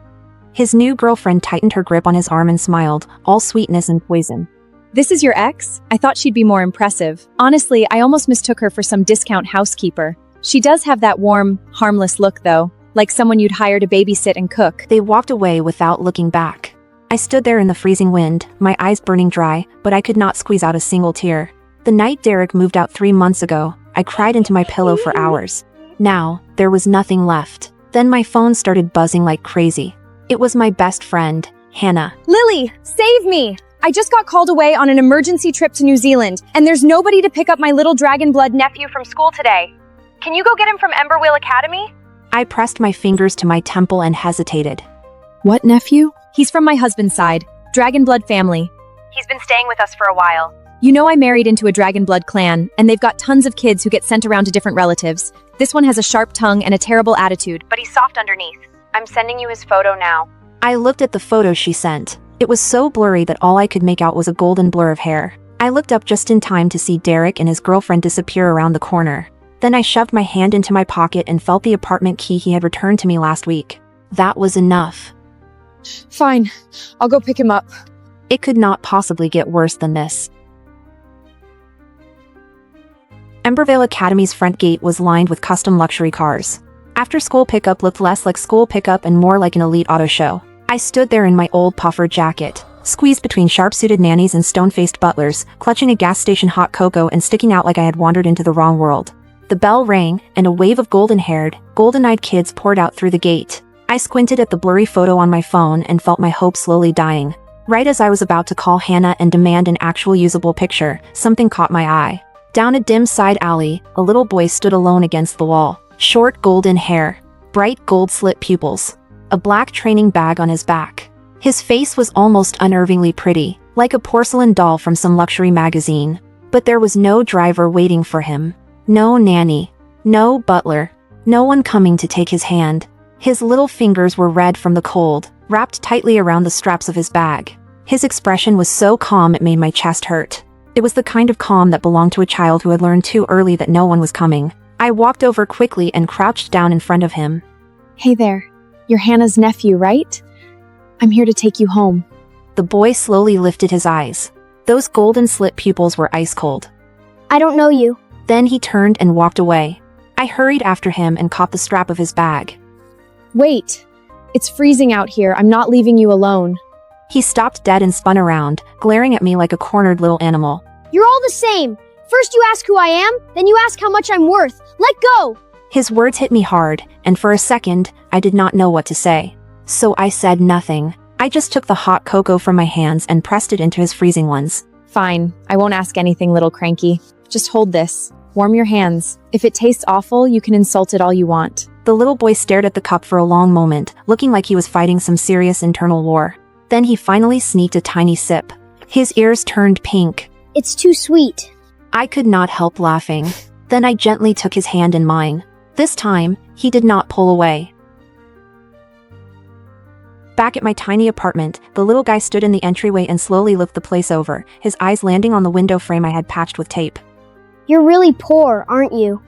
His new girlfriend tightened her grip on his arm and smiled, all sweetness and poison. This is your ex? I thought she'd be more impressive. Honestly, I almost mistook her for some discount housekeeper. She does have that warm, harmless look, though, like someone you'd hire to babysit and cook. They walked away without looking back. I stood there in the freezing wind, my eyes burning dry, but I could not squeeze out a single tear. The night Derek moved out 3 months ago, I cried into my pillow for hours. Now, there was nothing left. Then my phone started buzzing like crazy. It was my best friend, Hannah. Lily, save me! I just got called away on an emergency trip to New Zealand, and there's nobody to pick up my little dragon blood nephew from school today. Can you go get him from Emberwheel Academy? I pressed my fingers to my temple and hesitated. What nephew? He's from my husband's side, Dragon Blood family. He's been staying with us for a while. You know I married into a Dragon Blood clan, and they've got tons of kids who get sent around to different relatives. This one has a sharp tongue and a terrible attitude. But he's soft underneath. I'm sending you his photo now. I looked at the photo she sent. It was so blurry that all I could make out was a golden blur of hair. I looked up just in time to see Derek and his girlfriend disappear around the corner. Then I shoved my hand into my pocket and felt the apartment key he had returned to me last week. That was enough. Fine. I'll go pick him up. It could not possibly get worse than this. Embervale Academy's front gate was lined with custom luxury cars. After-school pickup looked less like school pickup and more like an elite auto show. I stood there in my old puffer jacket, squeezed between sharp-suited nannies and stone-faced butlers, clutching a gas station hot cocoa and sticking out like I had wandered into the wrong world. The bell rang, and a wave of golden-haired, golden-eyed kids poured out through the gate. I squinted at the blurry photo on my phone and felt my hope slowly dying. Right as I was about to call Hannah and demand an actual usable picture, something caught my eye. Down a dim side alley, a little boy stood alone against the wall. Short golden hair, bright gold-slit pupils, a black training bag on his back. His face was almost unnervingly pretty, like a porcelain doll from some luxury magazine. But there was no driver waiting for him. No nanny. No butler. No one coming to take his hand. His little fingers were red from the cold, wrapped tightly around the straps of his bag. His expression was so calm it made my chest hurt. It was the kind of calm that belonged to a child who had learned too early that no one was coming. I walked over quickly and crouched down in front of him. Hey there. You're Hannah's nephew, right? I'm here to take you home. The boy slowly lifted his eyes. Those golden-slit pupils were ice cold. I don't know you. Then he turned and walked away. I hurried after him and caught the strap of his bag. Wait. It's freezing out here. I'm not leaving you alone. He stopped dead and spun around, glaring at me like a cornered little animal. You're all the same. First you ask who I am, then you ask how much I'm worth. Let go! His words hit me hard, and for a second, I did not know what to say. So I said nothing. I just took the hot cocoa from my hands and pressed it into his freezing ones. Fine. I won't ask anything, little cranky. Just hold this. Warm your hands. If it tastes awful, you can insult it all you want. The little boy stared at the cup for a long moment, looking like he was fighting some serious internal war. Then he finally sneaked a tiny sip. His ears turned pink. It's too sweet. I could not help laughing. Then I gently took his hand in mine. This time, he did not pull away. Back at my tiny apartment, the little guy stood in the entryway and slowly looked the place over, his eyes landing on the window frame I had patched with tape. You're really poor, aren't you?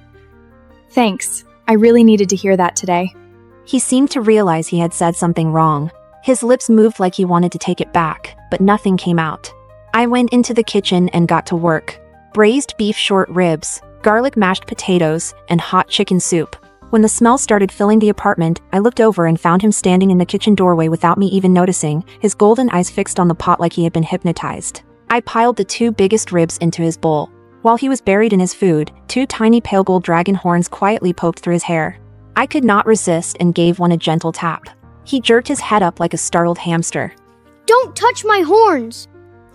Thanks. I really needed to hear that today. He seemed to realize he had said something wrong. His lips moved like he wanted to take it back, but nothing came out. I went into the kitchen and got to work. Braised beef short ribs, garlic mashed potatoes, and hot chicken soup. When the smell started filling the apartment, I looked over and found him standing in the kitchen doorway without me even noticing, his golden eyes fixed on the pot like he had been hypnotized. I piled the 2 biggest ribs into his bowl. While he was buried in his food, 2 tiny pale gold dragon horns quietly poked through his hair. I could not resist and gave one a gentle tap. He jerked his head up like a startled hamster. Don't touch my horns!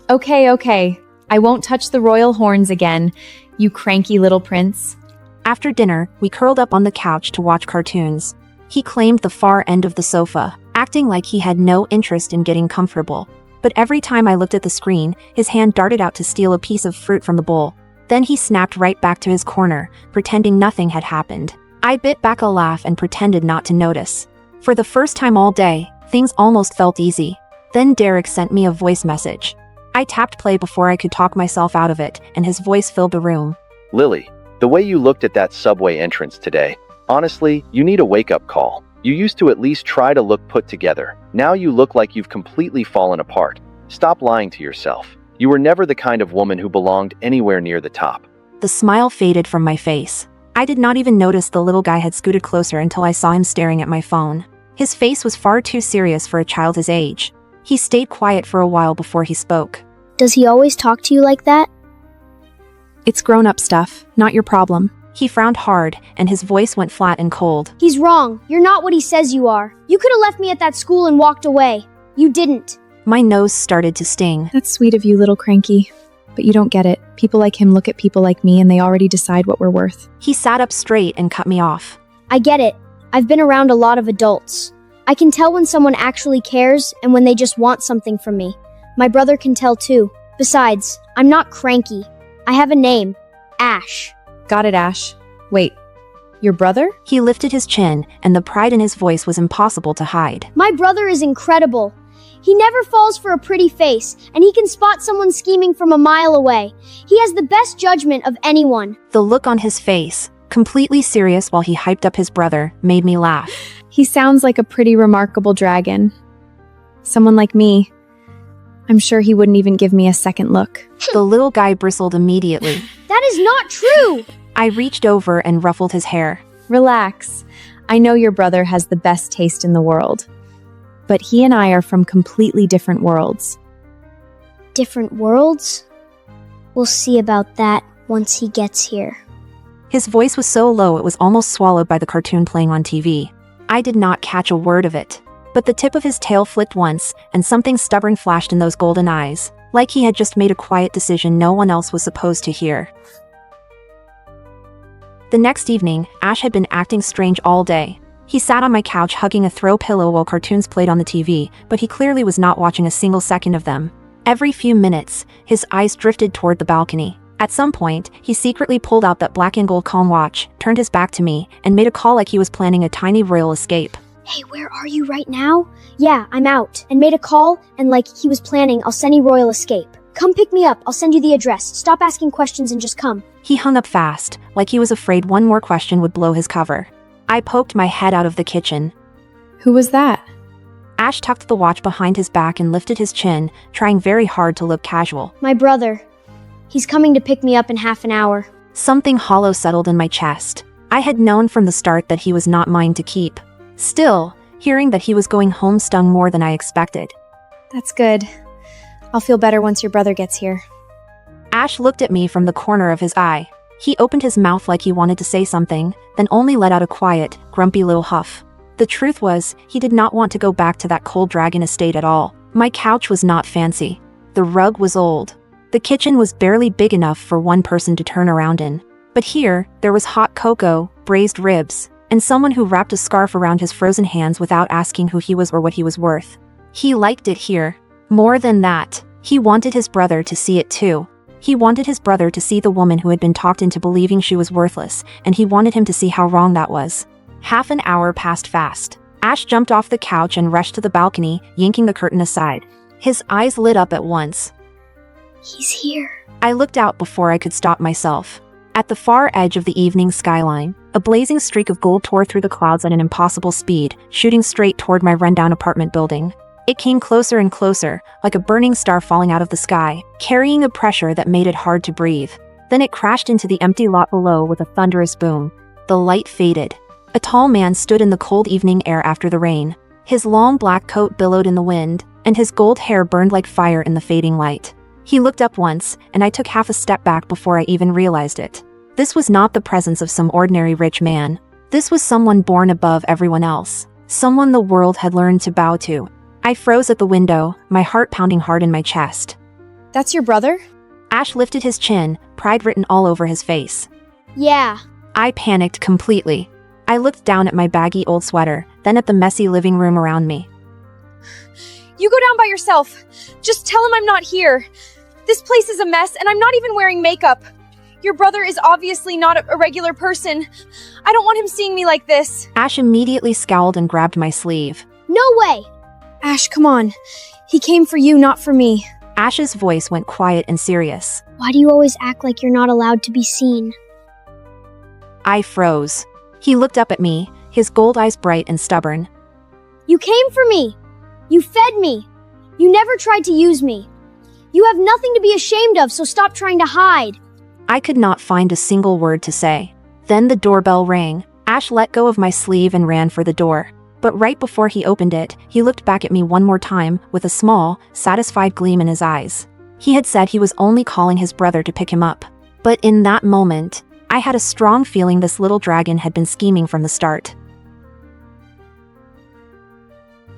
Okay. I won't touch the royal horns again, you cranky little prince. After dinner, we curled up on the couch to watch cartoons. He claimed the far end of the sofa, acting like he had no interest in getting comfortable. But every time I looked at the screen, his hand darted out to steal a piece of fruit from the bowl. Then he snapped right back to his corner, pretending nothing had happened. I bit back a laugh and pretended not to notice. For the first time all day, things almost felt easy. Then Derek sent me a voice message. I tapped play before I could talk myself out of it, and his voice filled the room. Lily, the way you looked at that subway entrance today, honestly, you need a wake-up call. You used to at least try to look put together. Now you look like you've completely fallen apart. Stop lying to yourself. You were never the kind of woman who belonged anywhere near the top. The smile faded from my face. I did not even notice the little guy had scooted closer until I saw him staring at my phone. His face was far too serious for a child his age. He stayed quiet for a while before he spoke. Does he always talk to you like that? It's grown-up stuff, not your problem. He frowned hard, and his voice went flat and cold. He's wrong. You're not what he says you are. You could have left me at that school and walked away. You didn't. My nose started to sting. That's sweet of you, little cranky. But you don't get it. People like him look at people like me and they already decide what we're worth. He sat up straight and cut me off. I get it. I've been around a lot of adults. I can tell when someone actually cares and when they just want something from me. My brother can tell too. Besides, I'm not cranky. I have a name. Ash. Got it, Ash. Wait, your brother? He lifted his chin, and the pride in his voice was impossible to hide. My brother is incredible. He never falls for a pretty face, and he can spot someone scheming from a mile away. He has the best judgment of anyone. The look on his face, completely serious while he hyped up his brother, made me laugh. He sounds like a pretty remarkable dragon. Someone like me. I'm sure he wouldn't even give me a second look. The little guy bristled immediately. That is not true! I reached over and ruffled his hair. Relax. I know your brother has the best taste in the world. But he and I are from completely different worlds. Different worlds? We'll see about that once he gets here. His voice was so low it was almost swallowed by the cartoon playing on TV. I did not catch a word of it. But the tip of his tail flicked once, and something stubborn flashed in those golden eyes, like he had just made a quiet decision no one else was supposed to hear. The next evening, Ash had been acting strange all day. He sat on my couch hugging a throw pillow while cartoons played on the TV, but he clearly was not watching a single second of them. Every few minutes, his eyes drifted toward the balcony. At some point, he secretly pulled out that black and gold calm watch, turned his back to me, and made a call like he was planning a tiny royal escape. Hey, where are you right now? Yeah, I'm out. And made a call, and like he was planning, I'll send you royal escape. Come pick me up, I'll send you the address. Stop asking questions and just come. He hung up fast, like he was afraid one more question would blow his cover. I poked my head out of the kitchen. Who was that? Ash tucked the watch behind his back and lifted his chin, trying very hard to look casual. My brother. He's coming to pick me up in half an hour. Something hollow settled in my chest. I had known from the start that he was not mine to keep. Still, hearing that he was going home stung more than I expected. That's good. I'll feel better once your brother gets here. Ash looked at me from the corner of his eye. He opened his mouth like he wanted to say something, then only let out a quiet, grumpy little huff. The truth was, he did not want to go back to that cold dragon estate at all. My couch was not fancy. The rug was old. The kitchen was barely big enough for one person to turn around in. But here, there was hot cocoa, braised ribs, and someone who wrapped a scarf around his frozen hands without asking who he was or what he was worth. He liked it here. More than that, he wanted his brother to see it too. He wanted his brother to see the woman who had been talked into believing she was worthless, and he wanted him to see how wrong that was. Half an hour passed fast. Ash jumped off the couch and rushed to the balcony, yanking the curtain aside. His eyes lit up at once. He's here. I looked out before I could stop myself. At the far edge of the evening skyline, a blazing streak of gold tore through the clouds at an impossible speed, shooting straight toward my rundown apartment building. It came closer and closer, like a burning star falling out of the sky, carrying a pressure that made it hard to breathe. Then it crashed into the empty lot below with a thunderous boom. The light faded. A tall man stood in the cold evening air after the rain. His long black coat billowed in the wind, and his gold hair burned like fire in the fading light. He looked up once, and I took half a step back before I even realized it. This was not the presence of some ordinary rich man. This was someone born above everyone else. Someone the world had learned to bow to. I froze at the window, my heart pounding hard in my chest. That's your brother? Ash lifted his chin, pride written all over his face. Yeah. I panicked completely. I looked down at my baggy old sweater, then at the messy living room around me. You go down by yourself. Just tell him I'm not here. This place is a mess, and I'm not even wearing makeup. Your brother is obviously not a regular person. I don't want him seeing me like this. Ash immediately scowled and grabbed my sleeve. No way! Ash, come on. He came for you, not for me. Ash's voice went quiet and serious. Why do you always act like you're not allowed to be seen? I froze. He looked up at me, his gold eyes bright and stubborn. You came for me! You fed me! You never tried to use me! You have nothing to be ashamed of, so stop trying to hide! I could not find a single word to say. Then the doorbell rang. Ash let go of my sleeve and ran for the door. But right before he opened it, he looked back at me one more time with a small, satisfied gleam in his eyes. He had said he was only calling his brother to pick him up. But in that moment, I had a strong feeling this little dragon had been scheming from the start.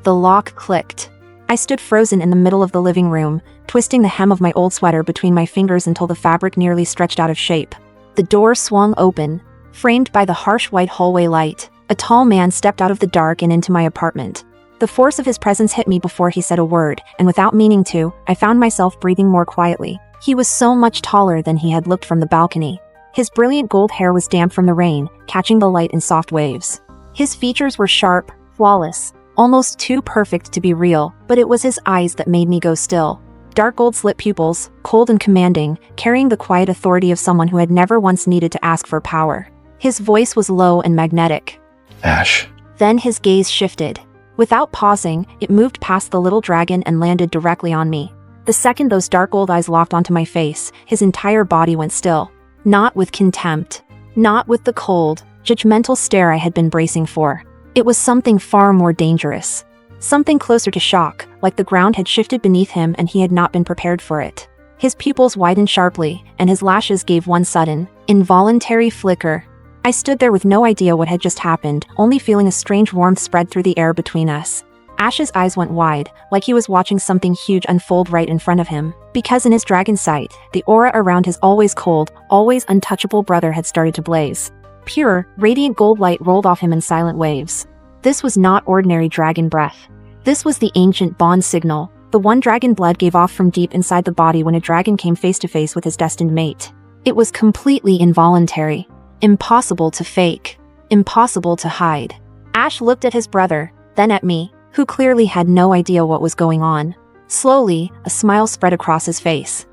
The lock clicked. I stood frozen in the middle of the living room, twisting the hem of my old sweater between my fingers until the fabric nearly stretched out of shape. The door swung open. Framed by the harsh white hallway light, a tall man stepped out of the dark and into my apartment. The force of his presence hit me before he said a word, and without meaning to, I found myself breathing more quietly. He was so much taller than he had looked from the balcony. His brilliant gold hair was damp from the rain, catching the light in soft waves. His features were sharp, flawless, almost too perfect to be real, but it was his eyes that made me go still. Dark gold slit pupils, cold and commanding, carrying the quiet authority of someone who had never once needed to ask for power. His voice was low and magnetic. Ash. Then his gaze shifted. Without pausing, it moved past the little dragon and landed directly on me. The second those dark gold eyes locked onto my face, his entire body went still. Not with contempt. Not with the cold, judgmental stare I had been bracing for. It was something far more dangerous. Something closer to shock, like the ground had shifted beneath him and he had not been prepared for it. His pupils widened sharply, and his lashes gave one sudden, involuntary flicker. I stood there with no idea what had just happened, only feeling a strange warmth spread through the air between us. Ash's eyes went wide, like he was watching something huge unfold right in front of him, because in his dragon sight, the aura around his always cold, always untouchable brother had started to blaze. Pure, radiant gold light rolled off him in silent waves. This was not ordinary dragon breath. This was the ancient bond signal, the one dragon blood gave off from deep inside the body when a dragon came face to face with his destined mate. It was completely involuntary. Impossible to fake. Impossible to hide. Ash looked at his brother, then at me, who clearly had no idea what was going on. Slowly, a smile spread across his face.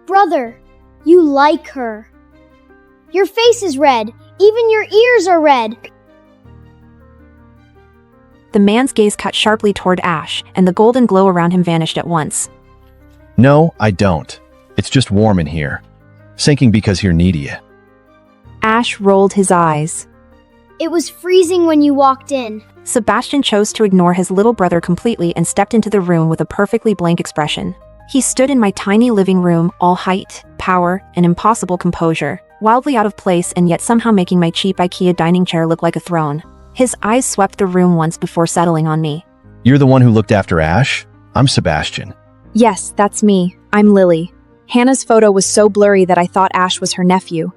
Brother, you like her. Your face is red. Even your ears are red. The man's gaze cut sharply toward Ash, and the golden glow around him vanished at once. No, I don't. It's just warm in here. Sinking because you're needy. Ash rolled his eyes. It was freezing when you walked in. Sebastian chose to ignore his little brother completely and stepped into the room with a perfectly blank expression. He stood in my tiny living room, all height, power, and impossible composure, wildly out of place and yet somehow making my cheap IKEA dining chair look like a throne. His eyes swept the room once before settling on me. You're the one who looked after Ash? I'm Sebastian. Yes, that's me. I'm Lily. Hannah's photo was so blurry that I thought Ash was her nephew.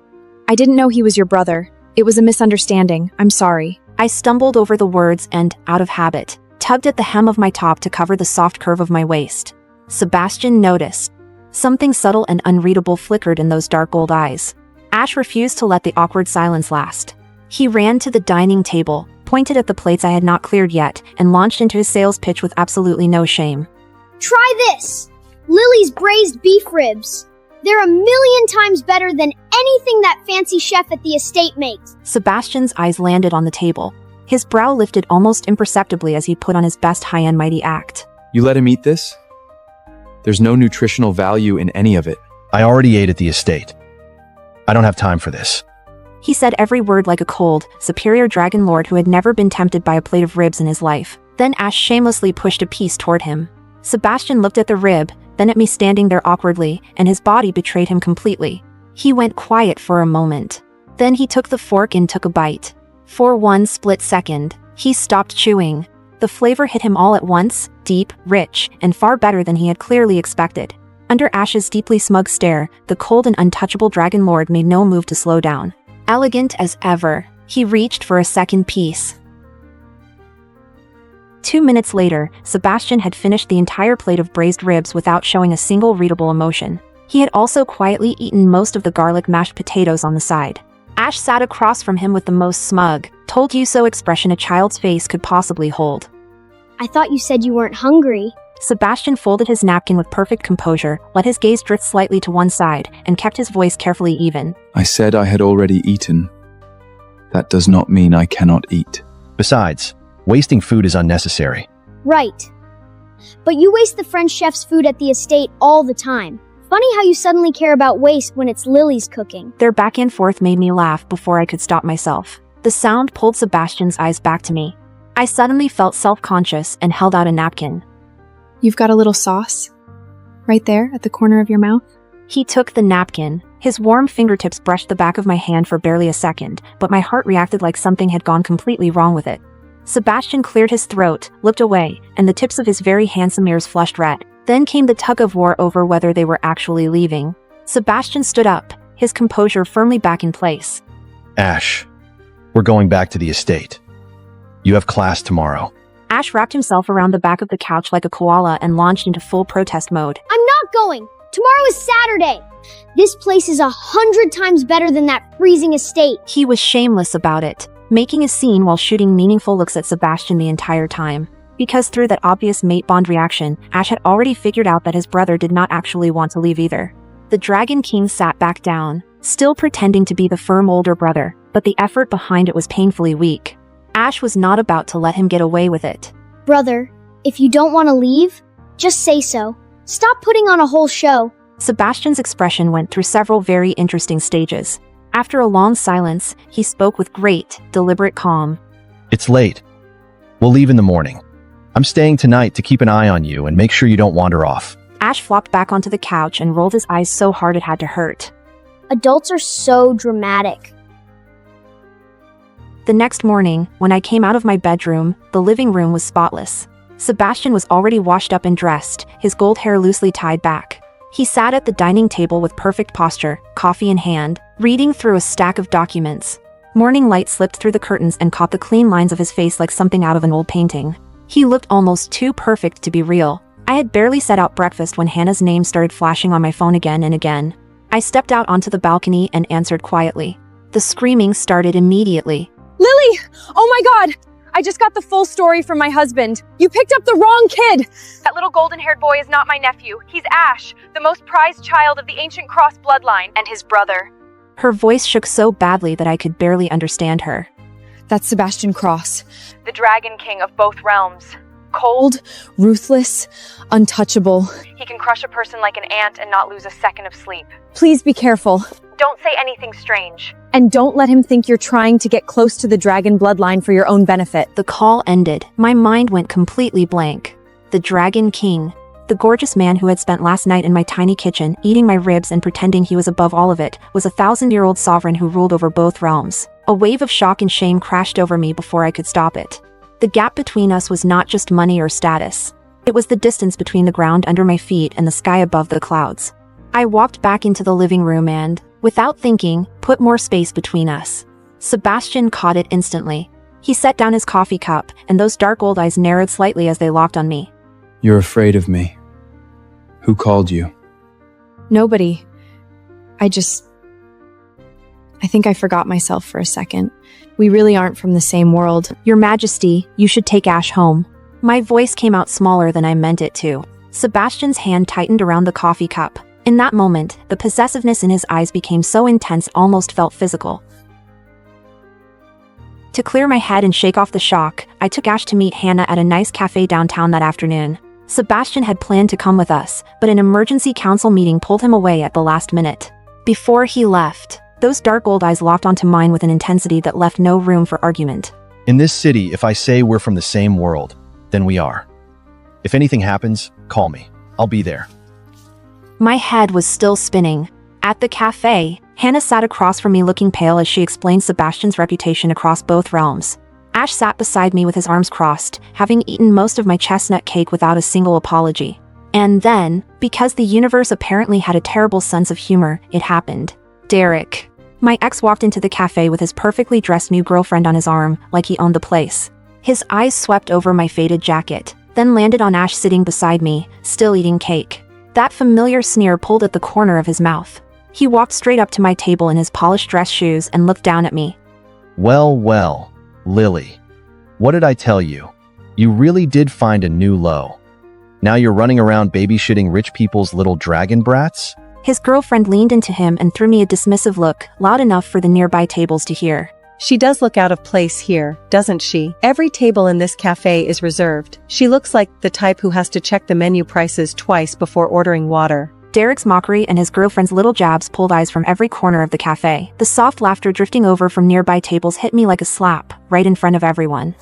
I didn't know he was your brother. It was a misunderstanding. I'm sorry. I stumbled over the words and, out of habit, tugged at the hem of my top to cover the soft curve of my waist. Sebastian noticed. Something subtle and unreadable flickered in those dark gold eyes. Ash refused to let the awkward silence last. He ran to the dining table, pointed at the plates I had not cleared yet, and launched into his sales pitch with absolutely no shame. Try this! Lily's braised beef ribs. They're 1,000,000 times better than anything that fancy chef at the estate makes. Sebastian's eyes landed on the table. His brow lifted almost imperceptibly as he put on his best high-end mighty act. You let him eat this? There's no nutritional value in any of it. I already ate at the estate. I don't have time for this. He said every word like a cold, superior dragon lord who had never been tempted by a plate of ribs in his life. Then Ash shamelessly pushed a piece toward him. Sebastian looked at the rib, then at me standing there awkwardly, and his body betrayed him completely. He went quiet for a moment. Then he took the fork and took a bite. For one split second, he stopped chewing. The flavor hit him all at once, deep, rich, and far better than he had clearly expected. Under Ash's deeply smug stare, the cold and untouchable dragon lord made no move to slow down. Elegant as ever, he reached for a second piece. 2 minutes later, Sebastian had finished the entire plate of braised ribs without showing a single readable emotion. He had also quietly eaten most of the garlic mashed potatoes on the side. Ash sat across from him with the most smug, told you so expression a child's face could possibly hold. I thought you said you weren't hungry. Sebastian folded his napkin with perfect composure, let his gaze drift slightly to one side, and kept his voice carefully even. I said I had already eaten. That does not mean I cannot eat. Besides, wasting food is unnecessary. Right. But you waste the French chef's food at the estate all the time. Funny how you suddenly care about waste when it's Lily's cooking. Their back and forth made me laugh before I could stop myself. The sound pulled Sebastian's eyes back to me. I suddenly felt self-conscious and held out a napkin. You've got a little sauce? Right there, at the corner of your mouth? He took the napkin. His warm fingertips brushed the back of my hand for barely a second, but my heart reacted like something had gone completely wrong with it. Sebastian cleared his throat, looked away, and the tips of his very handsome ears flushed red. Then came the tug-of-war over whether they were actually leaving. Sebastian stood up, his composure firmly back in place. Ash, we're going back to the estate. You have class tomorrow. Ash wrapped himself around the back of the couch like a koala and launched into full protest mode. I'm not going! Tomorrow is Saturday! This place is 100 times better than that freezing estate. He was shameless about it, making a scene while shooting meaningful looks at Sebastian the entire time. Because through that obvious mate bond reaction, Ash had already figured out that his brother did not actually want to leave either. The Dragon King sat back down, still pretending to be the firm older brother, but the effort behind it was painfully weak. Ash was not about to let him get away with it. Brother, if you don't want to leave, just say so. Stop putting on a whole show. Sebastian's expression went through several very interesting stages. After a long silence, he spoke with great, deliberate calm. It's late. We'll leave in the morning. I'm staying tonight to keep an eye on you and make sure you don't wander off. Ash flopped back onto the couch and rolled his eyes so hard it had to hurt. Adults are so dramatic. The next morning, when I came out of my bedroom, the living room was spotless. Sebastian was already washed up and dressed, his gold hair loosely tied back. He sat at the dining table with perfect posture, coffee in hand, reading through a stack of documents. Morning light slipped through the curtains and caught the clean lines of his face like something out of an old painting. He looked almost too perfect to be real. I had barely set out breakfast when Hannah's name started flashing on my phone again and again. I stepped out onto the balcony and answered quietly. The screaming started immediately. Lily! Oh my god! I just got the full story from my husband. You picked up the wrong kid! That little golden-haired boy is not my nephew. He's Ash, the most prized child of the ancient Cross bloodline, and his brother. Her voice shook so badly that I could barely understand her. That's Sebastian Cross, the Dragon King of both realms. Cold, ruthless, untouchable. He can crush a person like an ant and not lose a second of sleep. Please be careful. Don't say anything strange. And don't let him think you're trying to get close to the dragon bloodline for your own benefit. The call ended. My mind went completely blank. The Dragon King. The gorgeous man who had spent last night in my tiny kitchen, eating my ribs and pretending he was above all of it, was a 1,000-year-old sovereign who ruled over both realms. A wave of shock and shame crashed over me before I could stop it. The gap between us was not just money or status. It was the distance between the ground under my feet and the sky above the clouds. I walked back into the living room and, without thinking, put more space between us. Sebastian caught it instantly. He set down his coffee cup, and those dark old eyes narrowed slightly as they locked on me. You're afraid of me. Who called you? Nobody. I think I forgot myself for a second. We really aren't from the same world. Your Majesty, you should take Ash home. My voice came out smaller than I meant it to. Sebastian's hand tightened around the coffee cup. In that moment, the possessiveness in his eyes became so intense almost felt physical. To clear my head and shake off the shock, I took Ash to meet Hannah at a nice cafe downtown that afternoon. Sebastian had planned to come with us, but an emergency council meeting pulled him away at the last minute. Before he left, those dark old eyes locked onto mine with an intensity that left no room for argument. In this city, if I say we're from the same world, then we are. If anything happens, call me. I'll be there. My head was still spinning. At the cafe, Hannah sat across from me looking pale as she explained Sebastian's reputation across both realms. Ash sat beside me with his arms crossed, having eaten most of my chestnut cake without a single apology. And then, because the universe apparently had a terrible sense of humor, it happened. Derek. My ex walked into the cafe with his perfectly dressed new girlfriend on his arm, like he owned the place. His eyes swept over my faded jacket, then landed on Ash sitting beside me, still eating cake. That familiar sneer pulled at the corner of his mouth. He walked straight up to my table in his polished dress shoes and looked down at me. Well, Lily. What did I tell you? You really did find a new low. Now you're running around babysitting rich people's little dragon brats? His girlfriend leaned into him and threw me a dismissive look, loud enough for the nearby tables to hear. She does look out of place here, doesn't she? Every table in this cafe is reserved. She looks like the type who has to check the menu prices twice before ordering water. Derek's mockery and his girlfriend's little jabs pulled eyes from every corner of the cafe. The soft laughter drifting over from nearby tables hit me like a slap, right in front of everyone.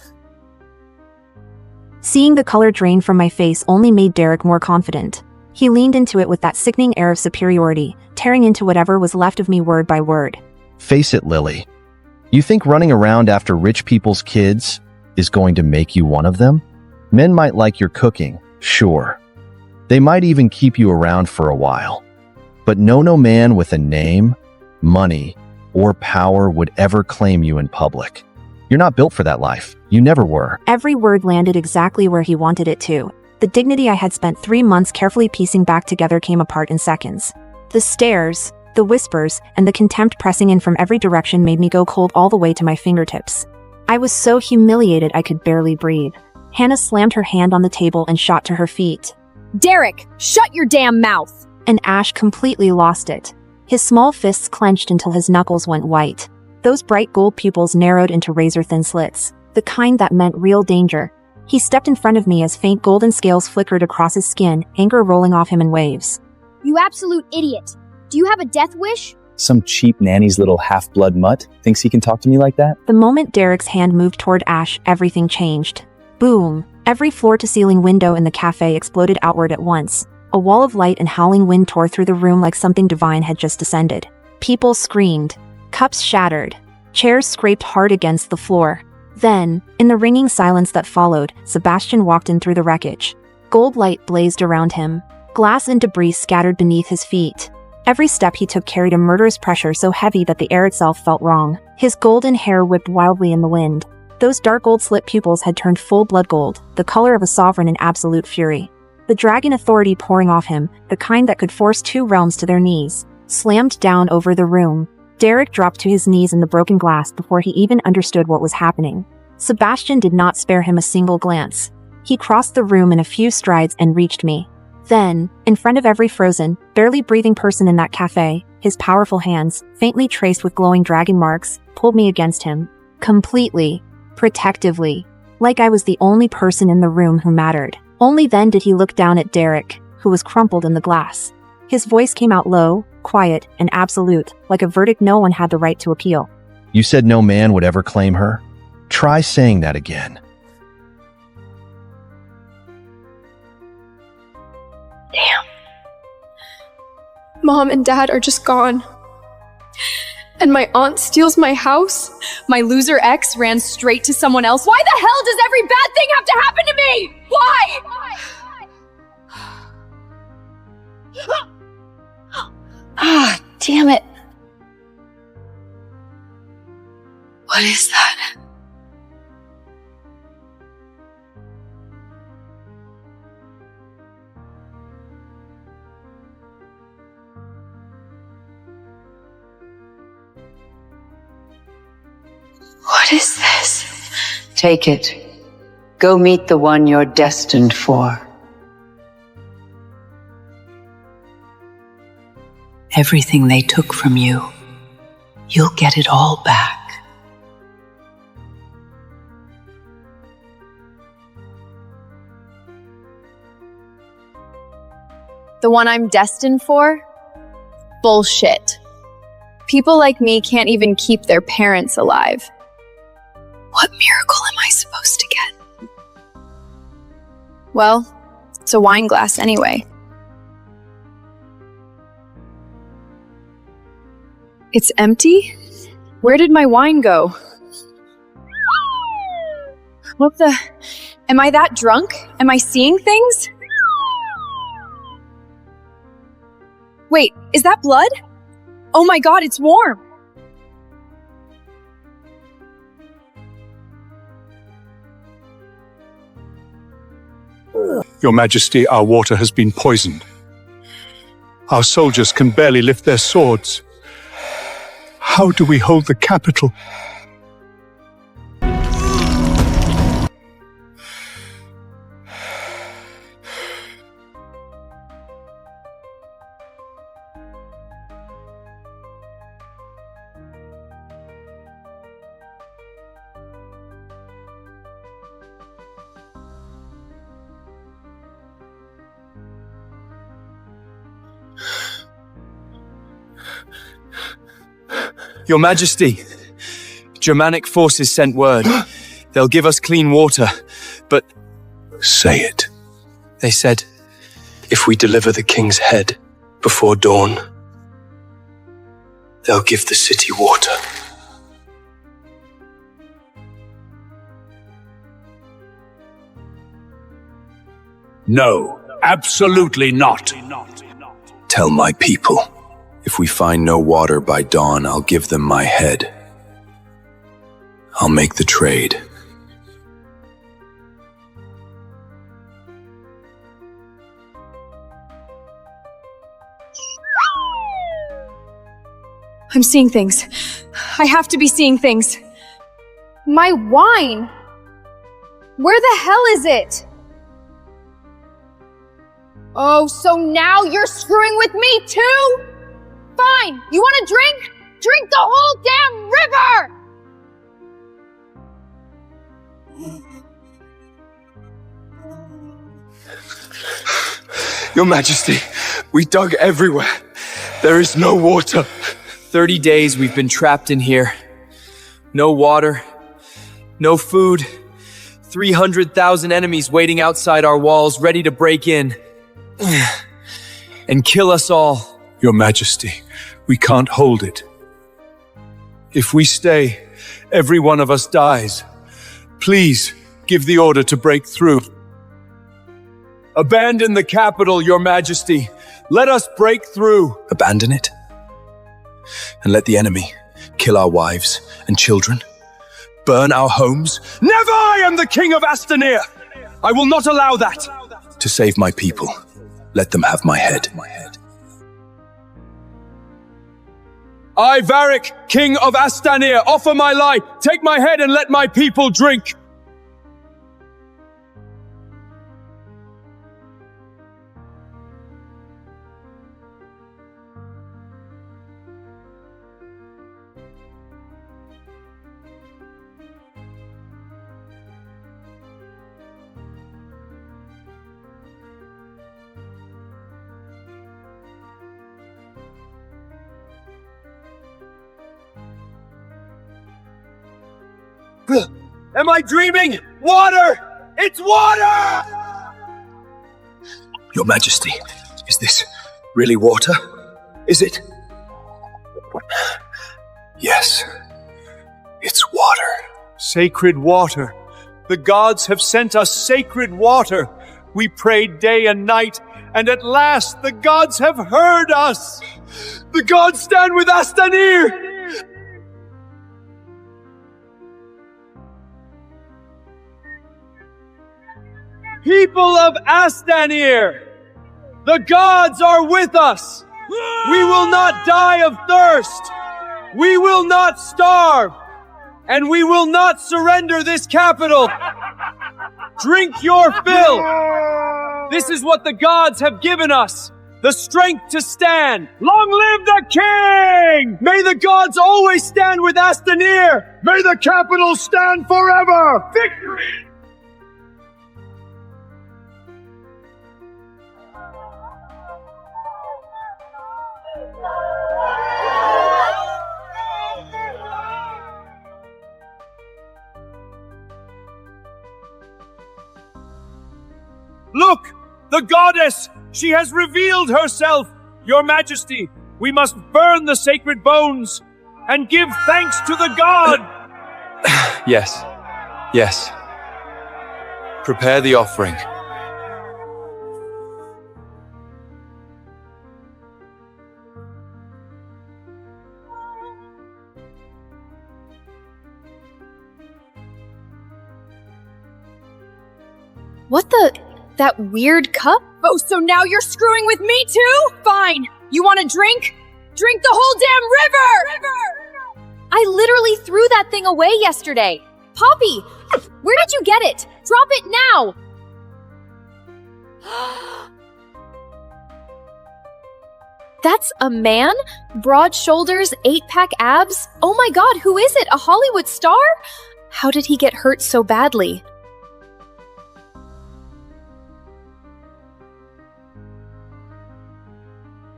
Seeing the color drain from my face only made Derek more confident. He leaned into it with that sickening air of superiority, tearing into whatever was left of me word by word. Face it, Lily. You think running around after rich people's kids is going to make you one of them? Men might like your cooking, sure. They might even keep you around for a while. But no man with a name, money, or power would ever claim you in public. You're not built for that life. You never were. Every word landed exactly where he wanted it to. The dignity I had spent 3 months carefully piecing back together came apart in seconds. The stares, the whispers, and the contempt pressing in from every direction made me go cold all the way to my fingertips. I was so humiliated I could barely breathe. Hannah slammed her hand on the table and shot to her feet. Derek, shut your damn mouth! And Ash completely lost it. His small fists clenched until his knuckles went white. Those bright gold pupils narrowed into razor-thin slits, the kind that meant real danger. He stepped in front of me as faint golden scales flickered across his skin, anger rolling off him in waves. You absolute idiot! Do you have a death wish? Some cheap nanny's little half-blood mutt thinks he can talk to me like that? The moment Derek's hand moved toward Ash, everything changed. Boom! Every floor-to-ceiling window in the cafe exploded outward at once. A wall of light and howling wind tore through the room like something divine had just descended. People screamed. Cups shattered. Chairs scraped hard against the floor. Then, in the ringing silence that followed, Sebastian walked in through the wreckage. Gold light blazed around him. Glass and debris scattered beneath his feet. Every step he took carried a murderous pressure so heavy that the air itself felt wrong. His golden hair whipped wildly in the wind. Those dark gold-slit pupils had turned full blood gold, the color of a sovereign in absolute fury. The dragon authority pouring off him, the kind that could force two realms to their knees, slammed down over the room. Derek dropped to his knees in the broken glass before he even understood what was happening. Sebastian did not spare him a single glance. He crossed the room in a few strides and reached me. Then, in front of every frozen, barely breathing person in that cafe, his powerful hands, faintly traced with glowing dragon marks, pulled me against him. Completely. Protectively. Like I was the only person in the room who mattered. Only then did he look down at Derek, who was crumpled in the glass. His voice came out low, quiet, and absolute, like a verdict no one had the right to appeal. You said no man would ever claim her? Try saying that again. Damn. Mom and Dad are just gone. And my aunt steals my house. My loser ex ran straight to someone else. Why the hell does every bad thing have to happen to me? Why? Ah, damn it. What is that? What is this? Take it. Go meet the one you're destined for. Everything they took from you, you'll get it all back. The one I'm destined for? Bullshit. People like me can't even keep their parents alive. What miracle am I supposed to get? Well, it's a wine glass anyway. It's empty? Where did my wine go? What the? Am I that drunk? Am I seeing things? Wait, is that blood? Oh my god, it's warm! Your Majesty, our water has been poisoned. Our soldiers can barely lift their swords. How do we hold the capital? Your Majesty, Germanic forces sent word. They'll give us clean water, but... Say it. They said, If we deliver the king's head before dawn, they'll give the city water. No, absolutely not. Tell my people, if we find no water by dawn, I'll give them my head. I'll make the trade. I'm seeing things. I have to be seeing things. My wine! Where the hell is it? Oh, so now you're screwing with me too? Fine, you want a drink? Drink the whole damn river! Your Majesty, we dug everywhere. There is no water. 30 days we've been trapped in here. No water, no food, 300,000 enemies waiting outside our walls, ready to break in and kill us all. Your Majesty, we can't hold it. If we stay, every one of us dies. Please, give the order to break through. Abandon the capital, Your Majesty. Let us break through. Abandon it? And let the enemy kill our wives and children? Burn our homes? Never! I am the king of Astanir! I will not allow that! To save my people, let them have my head. I, Varric, king of Astanir, offer my life. Take my head and let my people drink. Am I dreaming? Water! It's water! Your Majesty, is this really water? Is it? Yes, it's water. Sacred water. The gods have sent us sacred water. We prayed day and night, and at last the gods have heard us. The gods stand with Astanir! People of Astanir, the gods are with us. We will not die of thirst. We will not starve. And we will not surrender this capital. Drink your fill. This is what the gods have given us. The strength to stand. Long live the king! May the gods always stand with Astanir. May the capital stand forever. Victory! Look! The goddess! She has revealed herself! Your Majesty, we must burn the sacred bones and give thanks to the god! Yes. Yes. Prepare the offering. What the? That weird cup? Oh, so now you're screwing with me too? Fine. You want a drink? Drink the whole damn river! I literally threw that thing away yesterday. Poppy, where did you get it? Drop it now! That's a man? Broad shoulders, 8-pack abs? Oh my god, who is it? A Hollywood star? How did he get hurt so badly?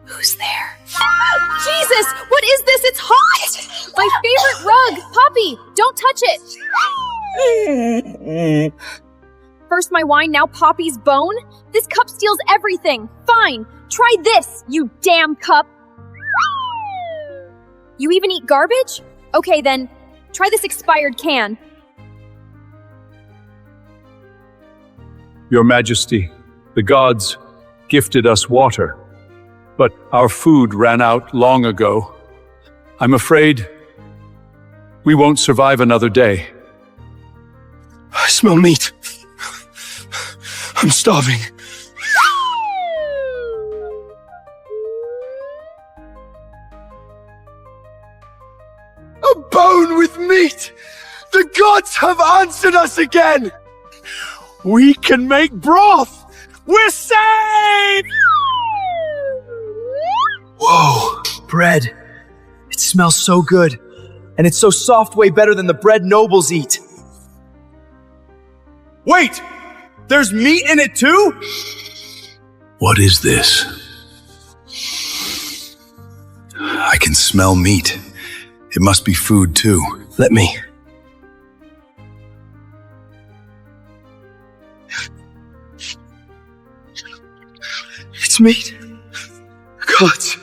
Who's there? Jesus! What is this? It's hot! My favorite rug! Poppy, don't touch it! First my wine, now Poppy's bone? This cup steals everything! Fine! Try this, you damn cup! You even eat garbage? Okay then, try this expired can. Your Majesty, the gods gifted us water. But our food ran out long ago. I'm afraid we won't survive another day. I smell meat. I'm starving. A bone with meat! The gods have answered us again! We can make broth! We're saved! Whoa, bread. It smells so good. And it's so soft, way better than the bread nobles eat. Wait! There's meat in it too? What is this? I can smell meat. It must be food too. Let me. It's meat. Gods,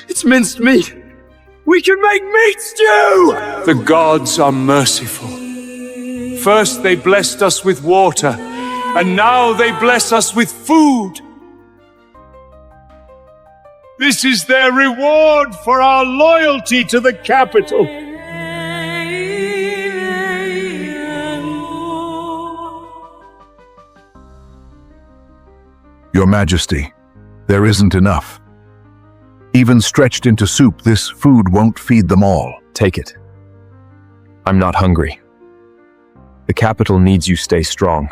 it's minced meat. We can make meat stew! The gods are merciful. First they blessed us with water, and now they bless us with food. This is their reward for our loyalty to the capital. Your Majesty, there isn't enough. Even stretched into soup, this food won't feed them all. Take it. I'm not hungry. The capital needs you stay strong.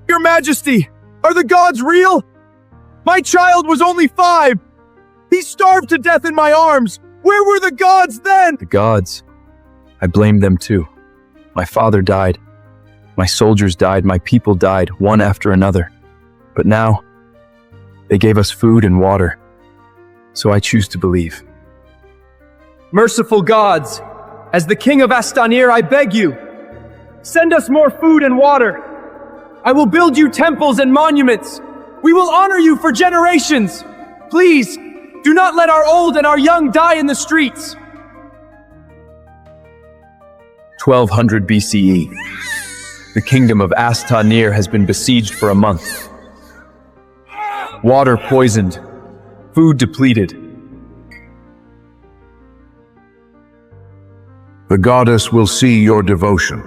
Your Majesty, are the gods real? My child was only 5. He starved to death in my arms. Where were the gods then? The gods. I blame them too. My father died. My soldiers died. My people died, one after another. But now, they gave us food and water. So I choose to believe. Merciful gods, as the king of Astanir, I beg you, send us more food and water. I will build you temples and monuments. We will honor you for generations. Please, do not let our old and our young die in the streets. 1200 BCE. The kingdom of Astanir has been besieged for a month. Water poisoned. Food depleted. The goddess will see your devotion.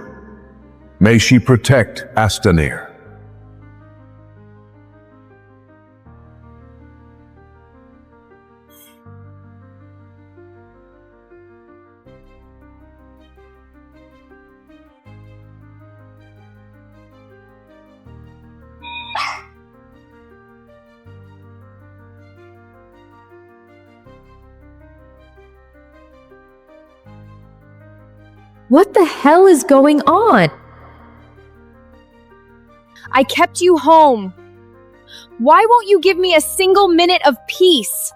May she protect Astanir. What the hell is going on? I kept you home. Why won't you give me a single minute of peace?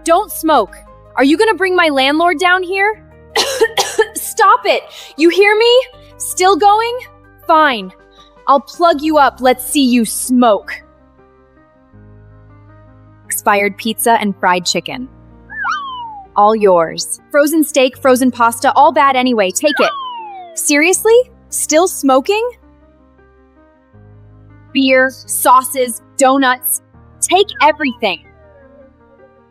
Don't smoke. Are you gonna bring my landlord down here? Stop it! You hear me? Still going? Fine. I'll plug you up. Let's see you smoke. Expired pizza and fried chicken. All yours. Frozen steak, frozen pasta, all bad anyway. Take it. Seriously? Still smoking? Beer, sauces, donuts. Take everything.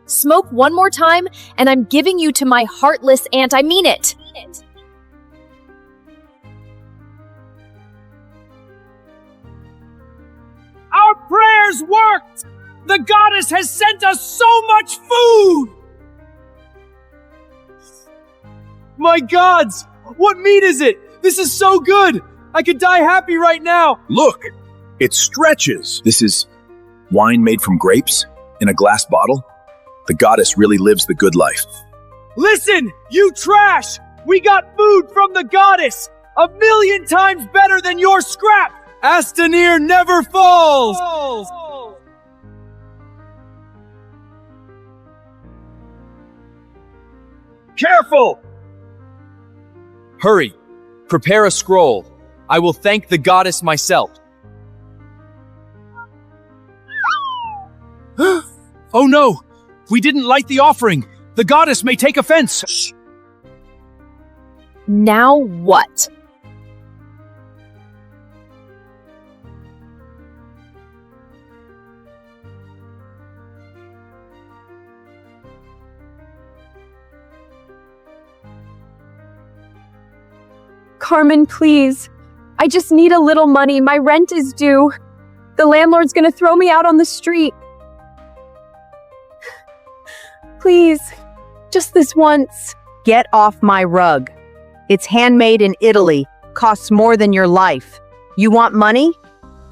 Smoke one more time, and I'm giving you to my heartless aunt. I mean it. Our prayers worked! The goddess has sent us so much food! My gods! What meat is it? This is so good! I could die happy right now! Look! It stretches! This is wine made from grapes in a glass bottle? The goddess really lives the good life. Listen, you trash! We got food from the goddess! 1,000,000 times better than your scrap! Astanir never falls! Careful! Hurry! Prepare a scroll. I will thank the goddess myself. Oh no! We didn't light the offering! The goddess may take offense! Shh. Now what? Carmen, please. I just need a little money. My rent is due. The landlord's gonna throw me out on the street. Please, just this once. Get off my rug. It's handmade in Italy, costs more than your life. You want money?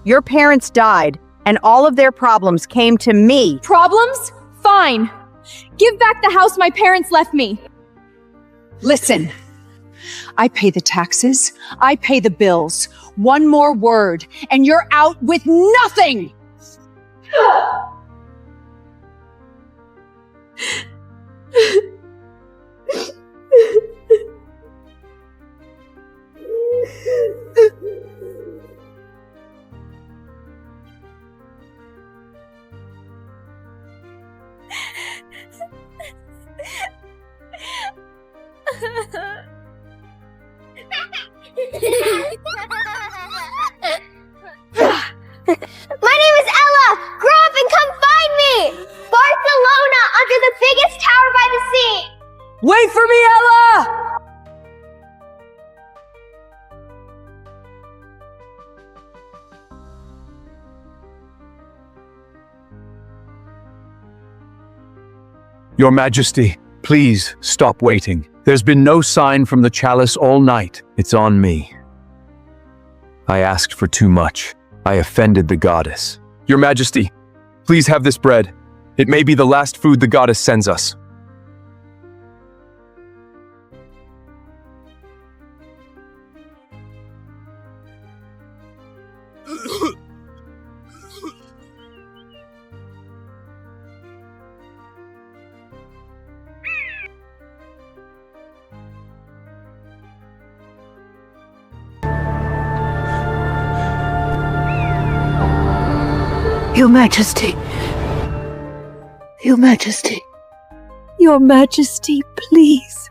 Your parents died, and all of their problems came to me. Problems? Fine. Give back the house my parents left me. Listen. I pay the taxes. I pay the bills. One more word, and you're out with nothing! My name is Ella! Grow up and come find me! Barcelona! Wait for me, Ella! Your Majesty, please stop waiting. There's been no sign from the chalice all night. It's on me. I asked for too much. I offended the goddess. Your Majesty, please have this bread. It may be the last food the goddess sends us. Your Majesty. Your Majesty. Your Majesty, please.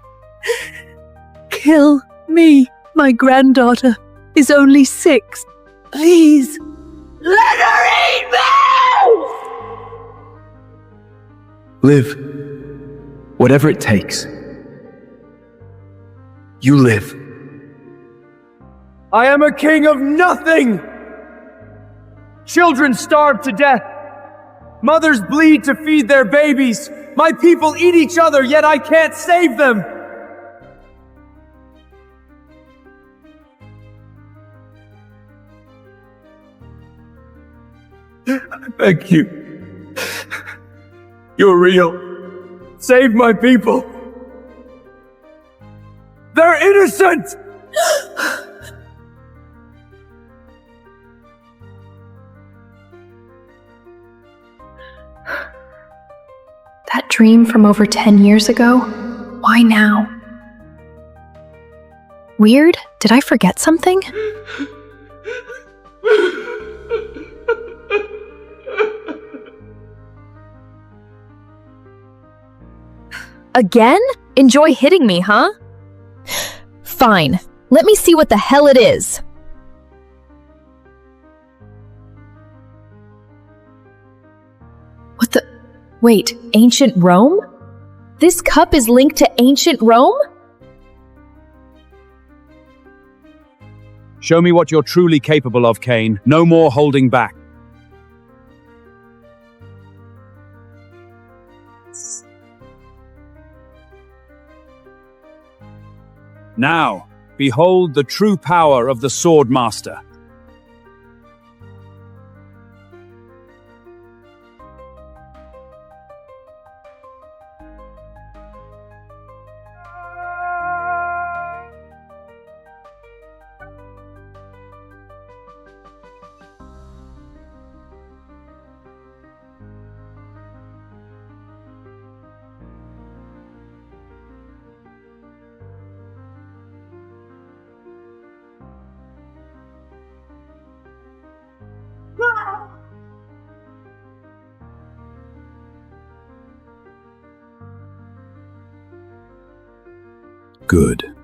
Kill me. My granddaughter is only 6. Please. Let her eat me! Live. Whatever it takes. You live. I am a king of nothing! Children starve to death. Mothers bleed to feed their babies. My people eat each other, yet I can't save them. I beg you. You're real. Save my people. They're innocent! That dream from over 10 years ago? Why now? Weird? Did I forget something? Again? Enjoy hitting me, huh? Fine. Let me see what the hell it is. What the... Wait, ancient Rome? This cup is linked to ancient Rome? Show me what you're truly capable of, Cain. No more holding back. Now, behold the true power of the Sword Master. Good.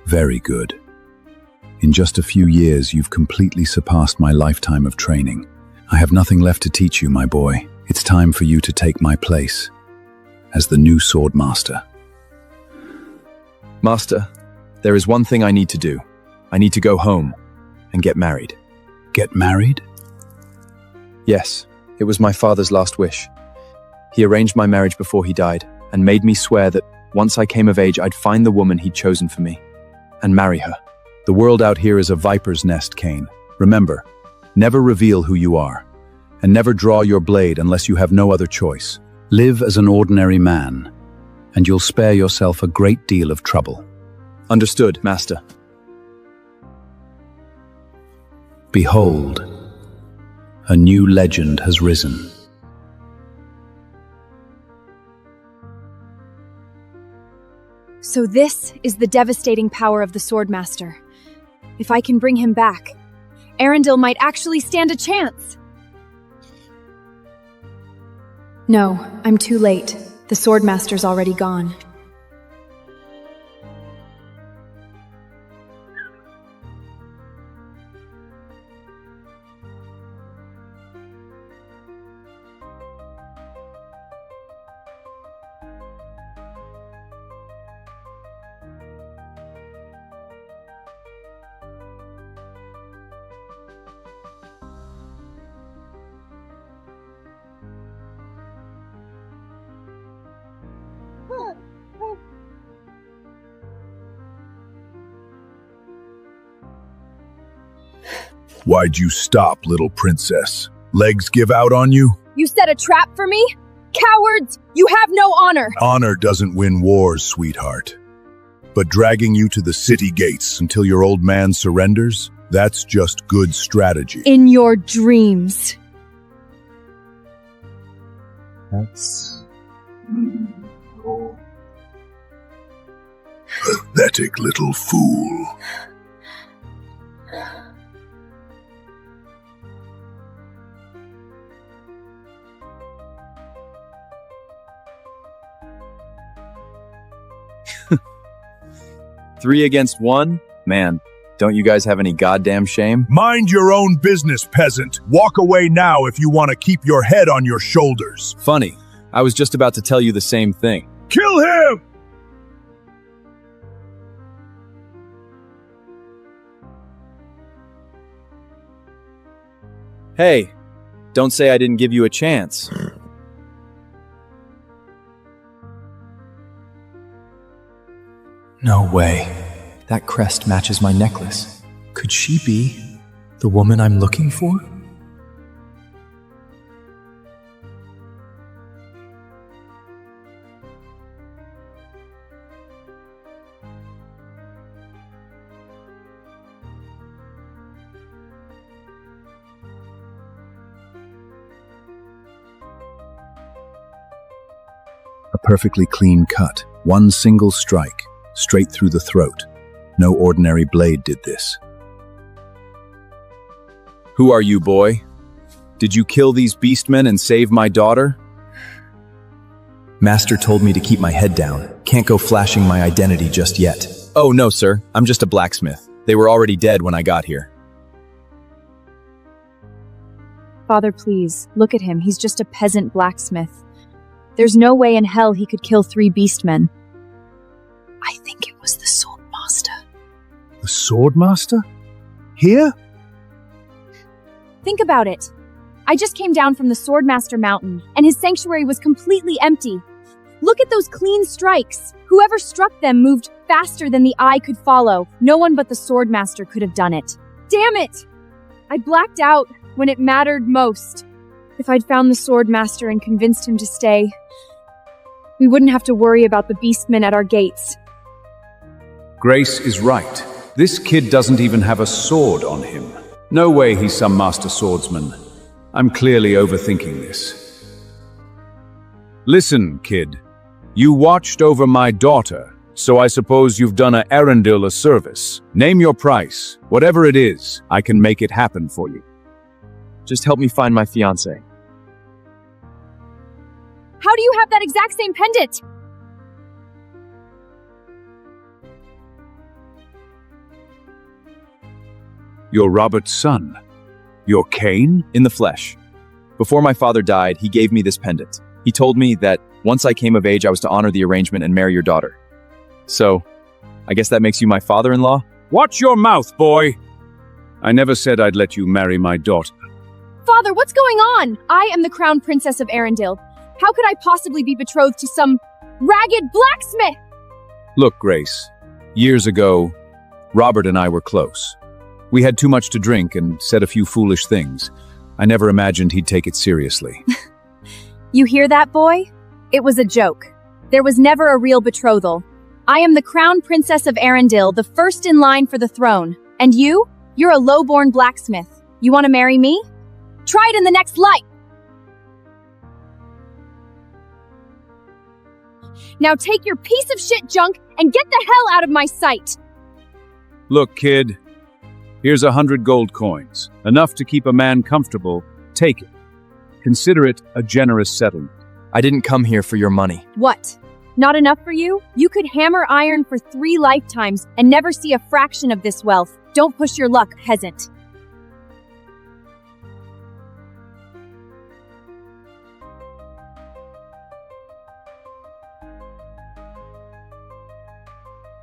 Very good. In just a few years, you've completely surpassed my lifetime of training. I have nothing left to teach you, my boy. It's time for you to take my place as the new Sword Master. Master, there is one thing I need to do. I need to go home and get married. Get married? Yes, it was my father's last wish. He arranged my marriage before he died and made me swear that once I came of age, I'd find the woman he'd chosen for me and marry her. The world out here is a viper's nest, Cain. Remember, never reveal who you are, and never draw your blade unless you have no other choice. Live as an ordinary man, and you'll spare yourself a great deal of trouble. Understood, Master. Behold, a new legend has risen. So this is the devastating power of the Swordmaster. If I can bring him back, Arundel might actually stand a chance. No, I'm too late. The Swordmaster's already gone. Why'd you stop, little princess? Legs give out on you? You set a trap for me? Cowards! You have no honor! Honor doesn't win wars, sweetheart. But dragging you to the city gates until your old man surrenders? That's just good strategy. In your dreams. That's... Pathetic little fool. 3 against 1? Man, don't you guys have any goddamn shame? Mind your own business, peasant. Walk away now if you want to keep your head on your shoulders. Funny, I was just about to tell you the same thing. Kill him! Hey, don't say I didn't give you a chance. No way. That crest matches my necklace. Could she be the woman I'm looking for? A perfectly clean cut, one single strike, straight through the throat. No ordinary blade did this. Who are you, boy? Did you kill these beastmen and save my daughter? Master told me to keep my head down. Can't go flashing my identity just yet. Oh, no, sir. I'm just a blacksmith. They were already dead when I got here. Father, please, look at him. He's just a peasant blacksmith. There's no way in hell he could kill 3 beastmen. I think it was the sword master. The sword master? Here? Think about it. I just came down from the Swordmaster Mountain, and his sanctuary was completely empty. Look at those clean strikes. Whoever struck them moved faster than the eye could follow. No one but the Swordmaster could have done it. Damn it! I blacked out when it mattered most. If I'd found the Swordmaster and convinced him to stay, we wouldn't have to worry about the beastmen at our gates. Grace is right. This kid doesn't even have a sword on him. No way he's some master swordsman. I'm clearly overthinking this. Listen, kid. You watched over my daughter, so I suppose you've done Arundel a service. Name your price. Whatever it is, I can make it happen for you. Just help me find my fiancé. How do you have that exact same pendant? You're Robert's son. You're Cain? In the flesh. Before my father died, he gave me this pendant. He told me that once I came of age, I was to honor the arrangement and marry your daughter. So, I guess that makes you my father-in-law? Watch your mouth, boy! I never said I'd let you marry my daughter. Father, what's going on? I am the crown princess of Arundel. How could I possibly be betrothed to some ragged blacksmith? Look, Grace. Years ago, Robert and I were close. We had too much to drink and said a few foolish things. I never imagined he'd take it seriously. You hear that, boy? It was a joke. There was never a real betrothal. I am the crown princess of Arundel, the first in line for the throne. And you? You're a low-born blacksmith. You want to marry me? Try it in the next life! Now take your piece of shit junk and get the hell out of my sight! Look, kid. Here's 100 gold coins. Enough to keep a man comfortable. Take it. Consider it a generous settlement. I didn't come here for your money. What? Not enough for you? You could hammer iron for 3 lifetimes and never see a fraction of this wealth. Don't push your luck, peasant.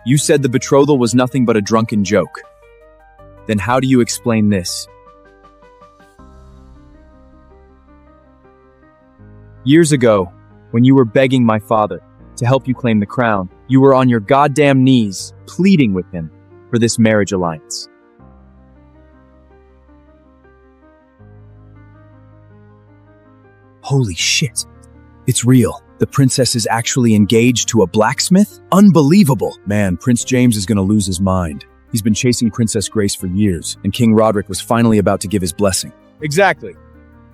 You said the betrothal was nothing but a drunken joke. Then how do you explain this? Years ago, when you were begging my father to help you claim the crown, you were on your goddamn knees, pleading with him for this marriage alliance. Holy shit. It's real. The princess is actually engaged to a blacksmith? Unbelievable! Man, Prince James is gonna lose his mind. He's been chasing Princess Grace for years, and King Roderick was finally about to give his blessing. Exactly.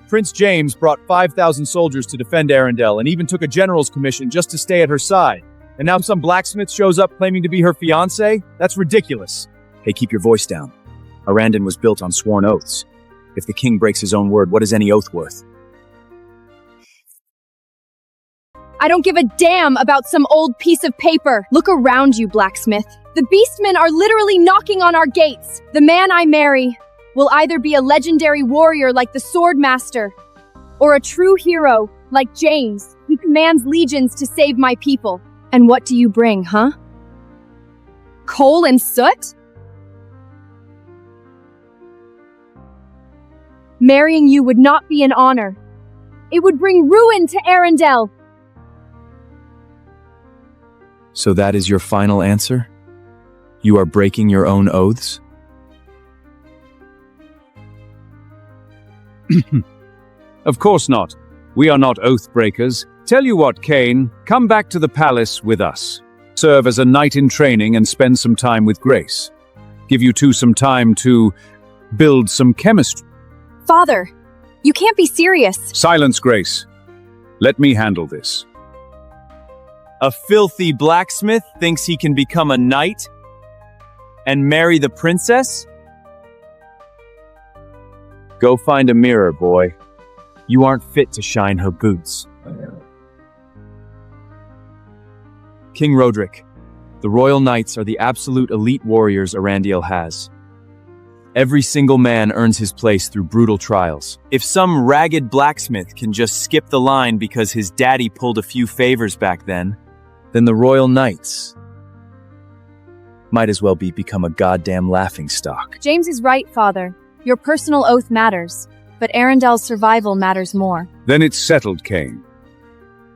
Prince James brought 5,000 soldiers to defend Arundel and even took a general's commission just to stay at her side. And now some blacksmith shows up claiming to be her fiancé? That's ridiculous. Hey, keep your voice down. Arundel was built on sworn oaths. If the king breaks his own word, what is any oath worth? I don't give a damn about some old piece of paper. Look around you, blacksmith. The beastmen are literally knocking on our gates. The man I marry will either be a legendary warrior like the Sword Master, or a true hero like James, who commands legions to save my people. And what do you bring, huh? Coal and soot? Marrying you would not be an honor. It would bring ruin to Arundel. So that is your final answer? You are breaking your own oaths? Of course not. We are not oath breakers. Tell you what, Cain, come back to the palace with us. Serve as a knight in training and spend some time with Grace. Give you two some time to build some chemistry. Father, you can't be serious. Silence, Grace. Let me handle this. A filthy blacksmith thinks he can become a knight and marry the princess? Go find a mirror, boy. You aren't fit to shine her boots. King Roderick, the Royal Knights are the absolute elite warriors Arundel has. Every single man earns his place through brutal trials. If some ragged blacksmith can just skip the line because his daddy pulled a few favors back then the Royal Knights might as well become a goddamn laughingstock. James is right, Father. Your personal oath matters, but Arendel's survival matters more. Then it's settled, Cain.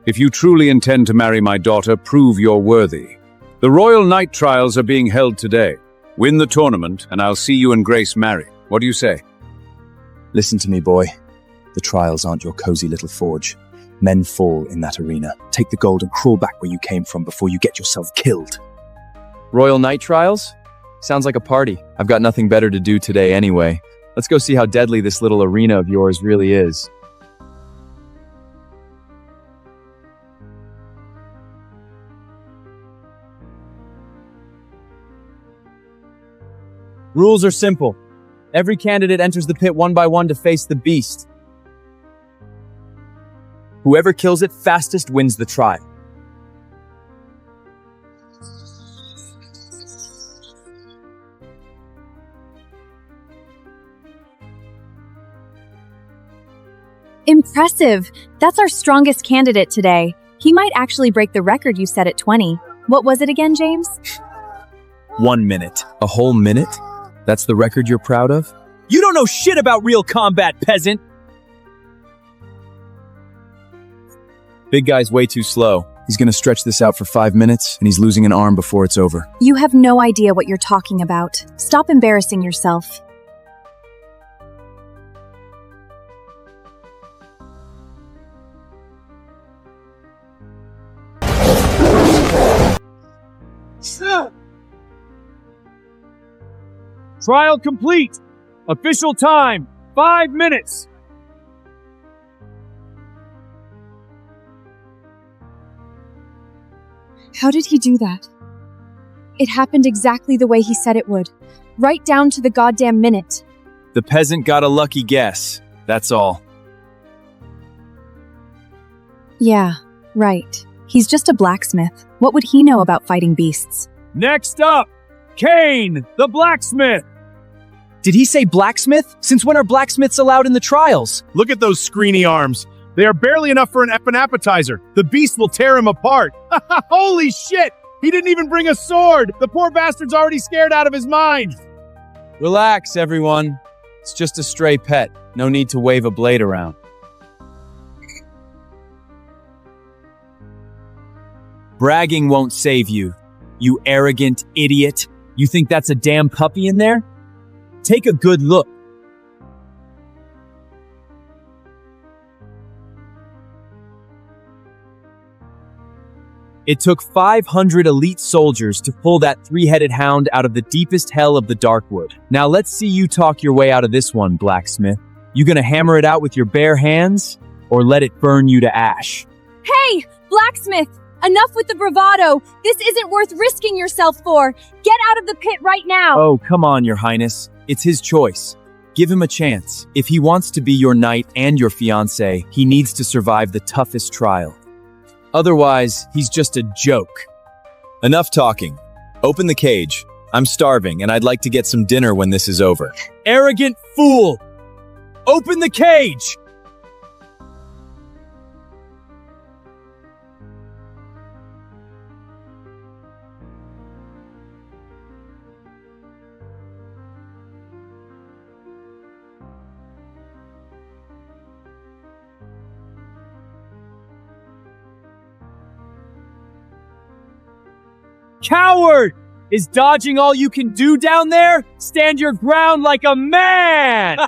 If you truly intend to marry my daughter, prove you're worthy. The Royal Knight trials are being held today. Win the tournament, and I'll see you and Grace married. What do you say? Listen to me, boy. The trials aren't your cozy little forge. Men fall in that arena. Take the gold and crawl back where you came from before you get yourself killed. Royal Knight trials? Sounds like a party. I've got nothing better to do today anyway. Let's go see how deadly this little arena of yours really is. Rules are simple. Every candidate enters the pit one by one to face the beast. Whoever kills it fastest wins the trial. Impressive! That's our strongest candidate today. He might actually break the record you set at 20. What was it again, James? 1 minute. A whole minute? That's the record you're proud of? You don't know shit about real combat, peasant! Big guy's way too slow. He's gonna stretch this out for 5 minutes, and he's losing an arm before it's over. You have no idea what you're talking about. Stop embarrassing yourself. Trial complete. Official time, 5 minutes. How did he do that? It happened exactly the way he said it would. Right down to the goddamn minute. The peasant got a lucky guess. That's all. Yeah, right. He's just a blacksmith. What would he know about fighting beasts? Next up, Cain, the blacksmith. Did he say blacksmith? Since when are blacksmiths allowed in the trials? Look at those screeny arms. They are barely enough for an appetizer. The beast will tear him apart. Holy shit! He didn't even bring a sword! The poor bastard's already scared out of his mind! Relax, everyone. It's just a stray pet. No need to wave a blade around. Bragging won't save you, you arrogant idiot. You think that's a damn puppy in there? Take a good look. It took 500 elite soldiers to pull that three-headed hound out of the deepest hell of the Darkwood. Now let's see you talk your way out of this one, blacksmith. You gonna hammer it out with your bare hands, or let it burn you to ash? Hey, blacksmith! Enough with the bravado! This isn't worth risking yourself for! Get out of the pit right now! Oh, come on, your highness. It's his choice. Give him a chance. If he wants to be your knight and your fiancé, he needs to survive the toughest trial. Otherwise, he's just a joke. Enough talking. Open the cage. I'm starving, and I'd like to get some dinner when this is over. Arrogant fool! Open the cage! Coward! Is dodging all you can do down there? Stand your ground like a man!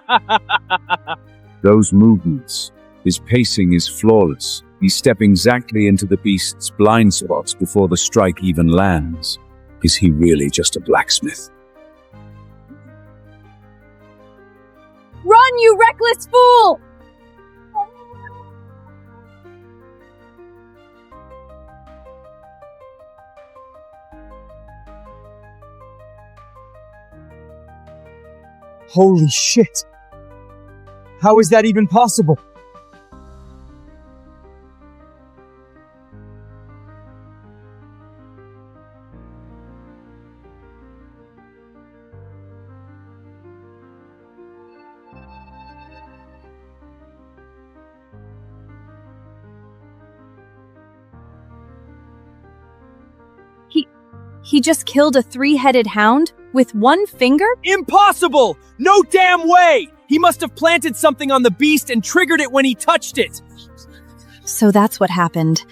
Those movements. His pacing is flawless. He's stepping exactly into the beast's blind spots before the strike even lands. Is he really just a blacksmith? Run, you reckless fool! Holy shit! How is that even possible? He just killed a three-headed hound with one finger? Impossible! No damn way! He must have planted something on the beast and triggered it when he touched it. So that's what happened.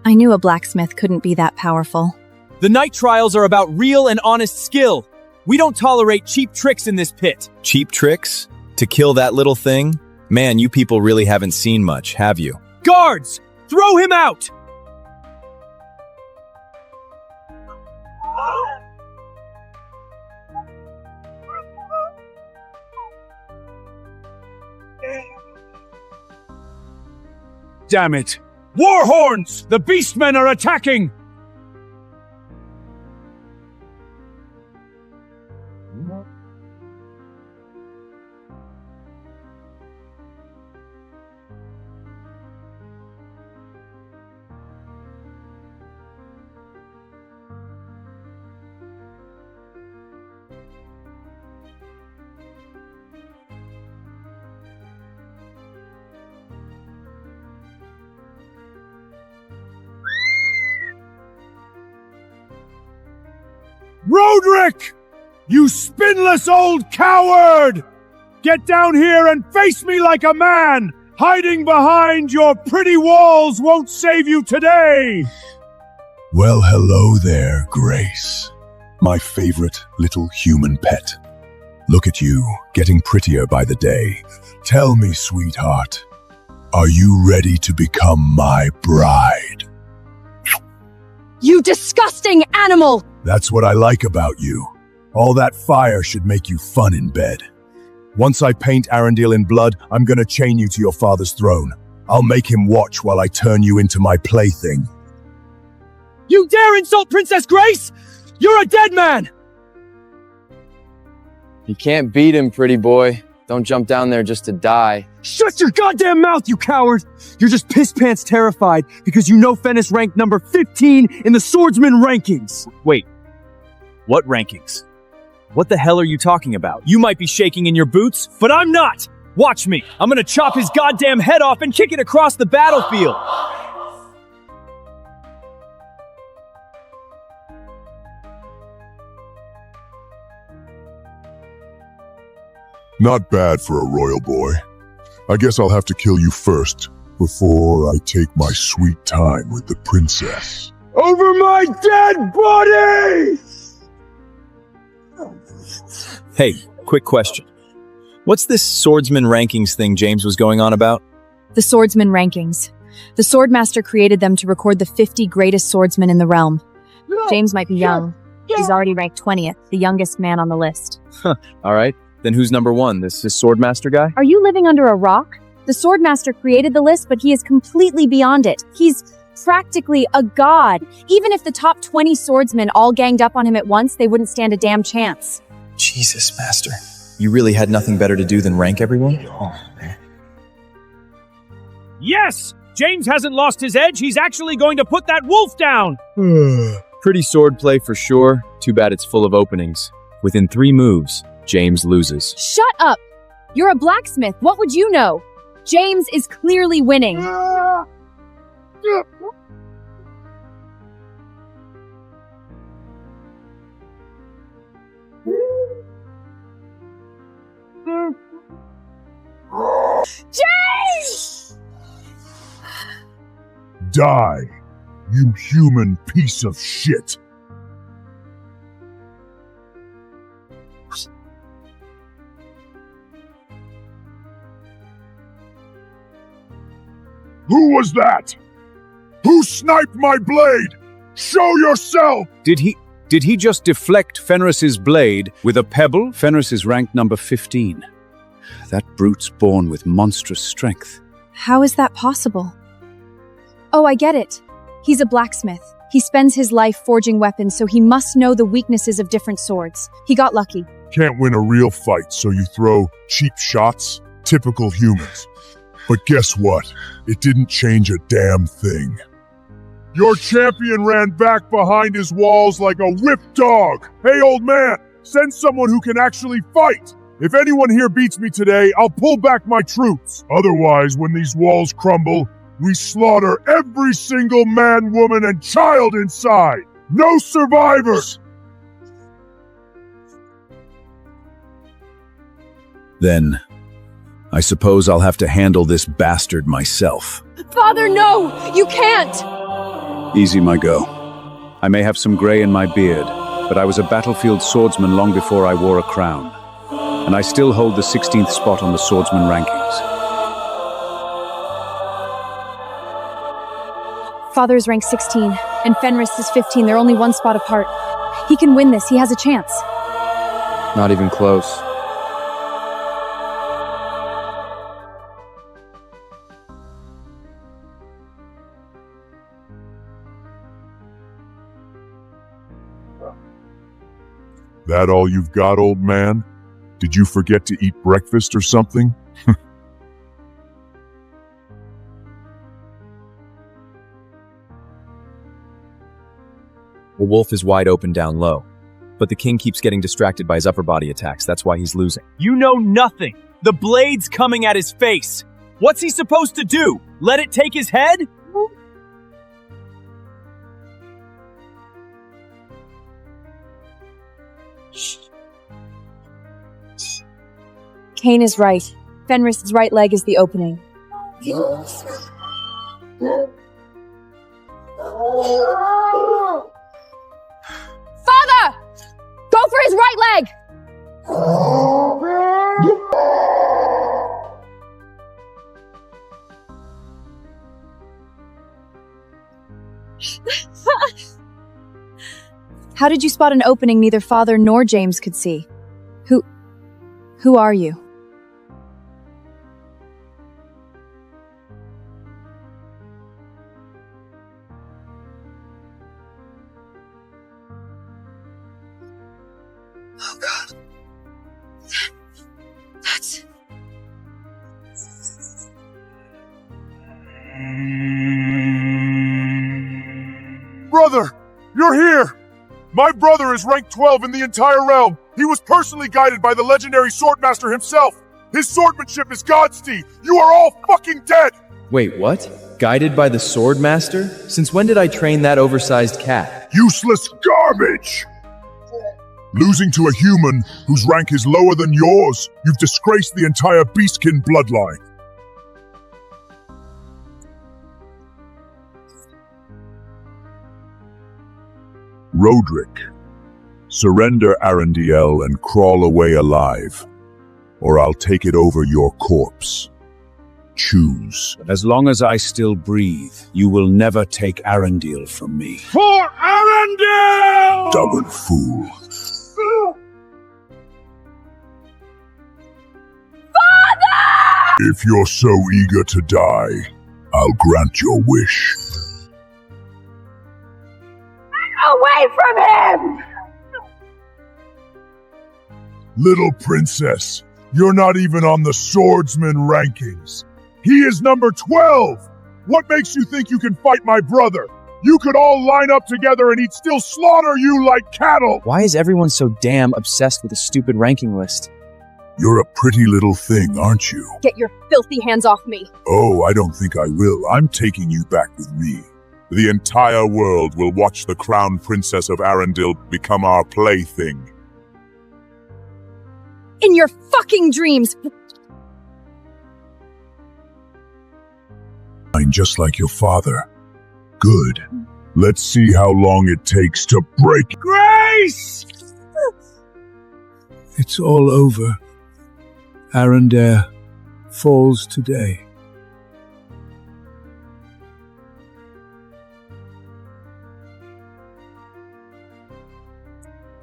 I knew a blacksmith couldn't be that powerful. The night trials are about real and honest skill. We don't tolerate cheap tricks in this pit. Cheap tricks? To kill that little thing? Man, you people really haven't seen much, have you? Guards! Throw him out! Damn it! War horns! The beastmen are attacking! Roderick! You spineless old coward! Get down here and face me like a man! Hiding behind your pretty walls won't save you today! Well, hello there, Grace. My favorite little human pet. Look at you, getting prettier by the day. Tell me, sweetheart, are you ready to become my bride? You disgusting animal! That's what I like about you. All that fire should make you fun in bed. Once I paint Arundel in blood, I'm gonna chain you to your father's throne. I'll make him watch while I turn you into my plaything. You dare insult Princess Grace? You're a dead man! You can't beat him, pretty boy. Don't jump down there just to die. Shut your goddamn mouth, you coward! You're just piss-pants terrified because you know Fennis ranked number 15 in the swordsman rankings. Wait, what rankings? What the hell are you talking about? You might be shaking in your boots, but I'm not! Watch me! I'm gonna chop his goddamn head off and kick it across the battlefield! Not bad for a royal boy. I guess I'll have to kill you first, before I take my sweet time with the princess. Over my dead body! Hey, quick question. What's this swordsman rankings thing James was going on about? The swordsman rankings. The Swordmaster created them to record the 50 greatest swordsmen in the realm. James might be young. He's already ranked 20th, the youngest man on the list. All right, then who's number one? This Swordmaster guy? Are you living under a rock? The Swordmaster created the list, but he is completely beyond it. He's practically a god. Even if the top 20 swordsmen all ganged up on him at once, they wouldn't stand a damn chance. Jesus, Master. You really had nothing better to do than rank everyone? Oh, man. Yes! James hasn't lost his edge. He's actually going to put that wolf down. Pretty swordplay for sure. Too bad it's full of openings. Within 3 moves, James loses. Shut up! You're a blacksmith. What would you know? James is clearly winning. James! Die, you human piece of shit. Who was that? Who sniped my blade? Show yourself! Did he just deflect Fenris's blade with a pebble? Fenris is ranked number 15. That brute's born with monstrous strength. How is that possible? Oh, I get it. He's a blacksmith. He spends his life forging weapons, so he must know the weaknesses of different swords. He got lucky. Can't win a real fight, so you throw cheap shots? Typical humans. But guess what? It didn't change a damn thing. Your champion ran back behind his walls like a whipped dog. Hey, old man, send someone who can actually fight. If anyone here beats me today, I'll pull back my troops. Otherwise, when these walls crumble, we slaughter every single man, woman, and child inside. No survivors! Then, I suppose I'll have to handle this bastard myself. Father, no! You can't! Easy, my go. I may have some gray in my beard, but I was a battlefield swordsman long before I wore a crown. And I still hold the 16th spot on the swordsman rankings. Father is ranked 16, and Fenris is 15. They're only 1 spot apart. He can win this. He has a chance. Not even close. That all you've got, old man? Did you forget to eat breakfast or something? The wolf is wide open down low, but the king keeps getting distracted by his upper body attacks. That's why he's losing. You know nothing. The blade's coming at his face. What's he supposed to do? Let it take his head? Kane is right. Fenris's right leg is the opening. Father! Go for his right leg! How did you spot an opening neither Father nor James could see? Who are you? Oh God. That's... Brother, you're here! My brother is ranked 12 in the entire realm. He was personally guided by the legendary Swordmaster himself. His swordmanship is God's deed. You are all fucking dead! Wait, what? Guided by the Swordmaster? Since when did I train that oversized cat? Useless garbage! Losing to a human whose rank is lower than yours, you've disgraced the entire Beastkin bloodline. Roderick, surrender Arandiel and crawl away alive, or I'll take it over your corpse. Choose. As long as I still breathe, you will never take Arundel from me. For Arundel! Stubborn fool. Father! If you're so eager to die, I'll grant your wish. Away from him! Little princess, you're not even on the swordsman rankings. He is number 12! What makes you think you can fight my brother? You could all line up together and he'd still slaughter you like cattle! Why is everyone so damn obsessed with a stupid ranking list? You're a pretty little thing, aren't you? Get your filthy hands off me. Oh, I don't think I will. I'm taking you back with me. The entire world will watch the crown princess of Arundel become our plaything. In your fucking dreams! Just like your father. Good. Let's see how long it takes to break. Grace! It's all over. Arundel falls today.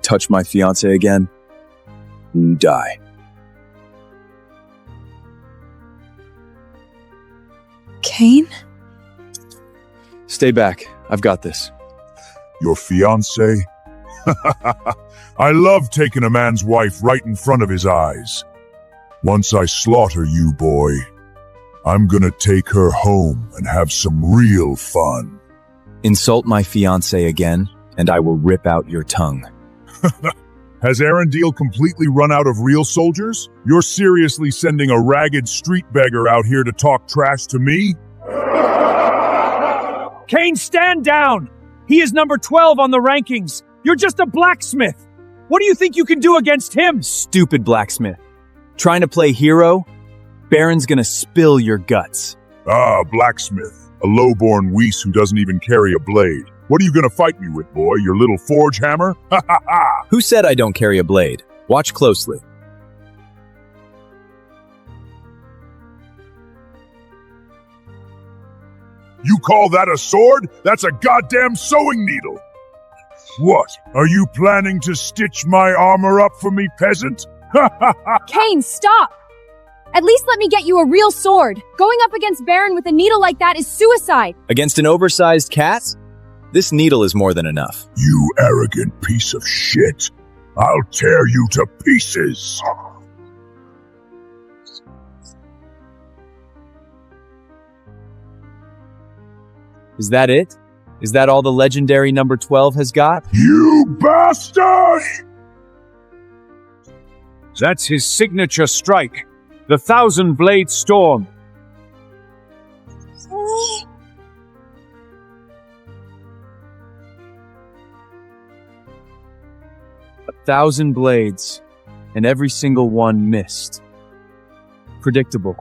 Touch my fiancé again, you die. Cain? Stay back. I've got this. Your fiancé? I love taking a man's wife right in front of his eyes. Once I slaughter you, boy, I'm gonna take her home and have some real fun. Insult my fiancé again, and I will rip out your tongue. Has Arundel completely run out of real soldiers? You're seriously sending a ragged street beggar out here to talk trash to me? Cain, stand down! He is number 12 on the rankings. You're just a blacksmith. What do you think you can do against him? Stupid blacksmith. Trying to play hero? Baron's gonna spill your guts. Ah, blacksmith. A lowborn wees who doesn't even carry a blade. What are you gonna fight me with, boy? Your little forge hammer? Ha ha ha! Who said I don't carry a blade? Watch closely. You call that a sword? That's a goddamn sewing needle! What? Are you planning to stitch my armor up for me, peasant? Ha ha ha! Cain, stop! At least let me get you a real sword. Going up against Baron with a needle like that is suicide. Against an oversized cat? This needle is more than enough. You arrogant piece of shit. I'll tear you to pieces. Is that it? Is that all the legendary number 12 has got? You bastard! That's his signature strike. The 1,000-blade storm. A 1,000 blades, and every single one missed. Predictable.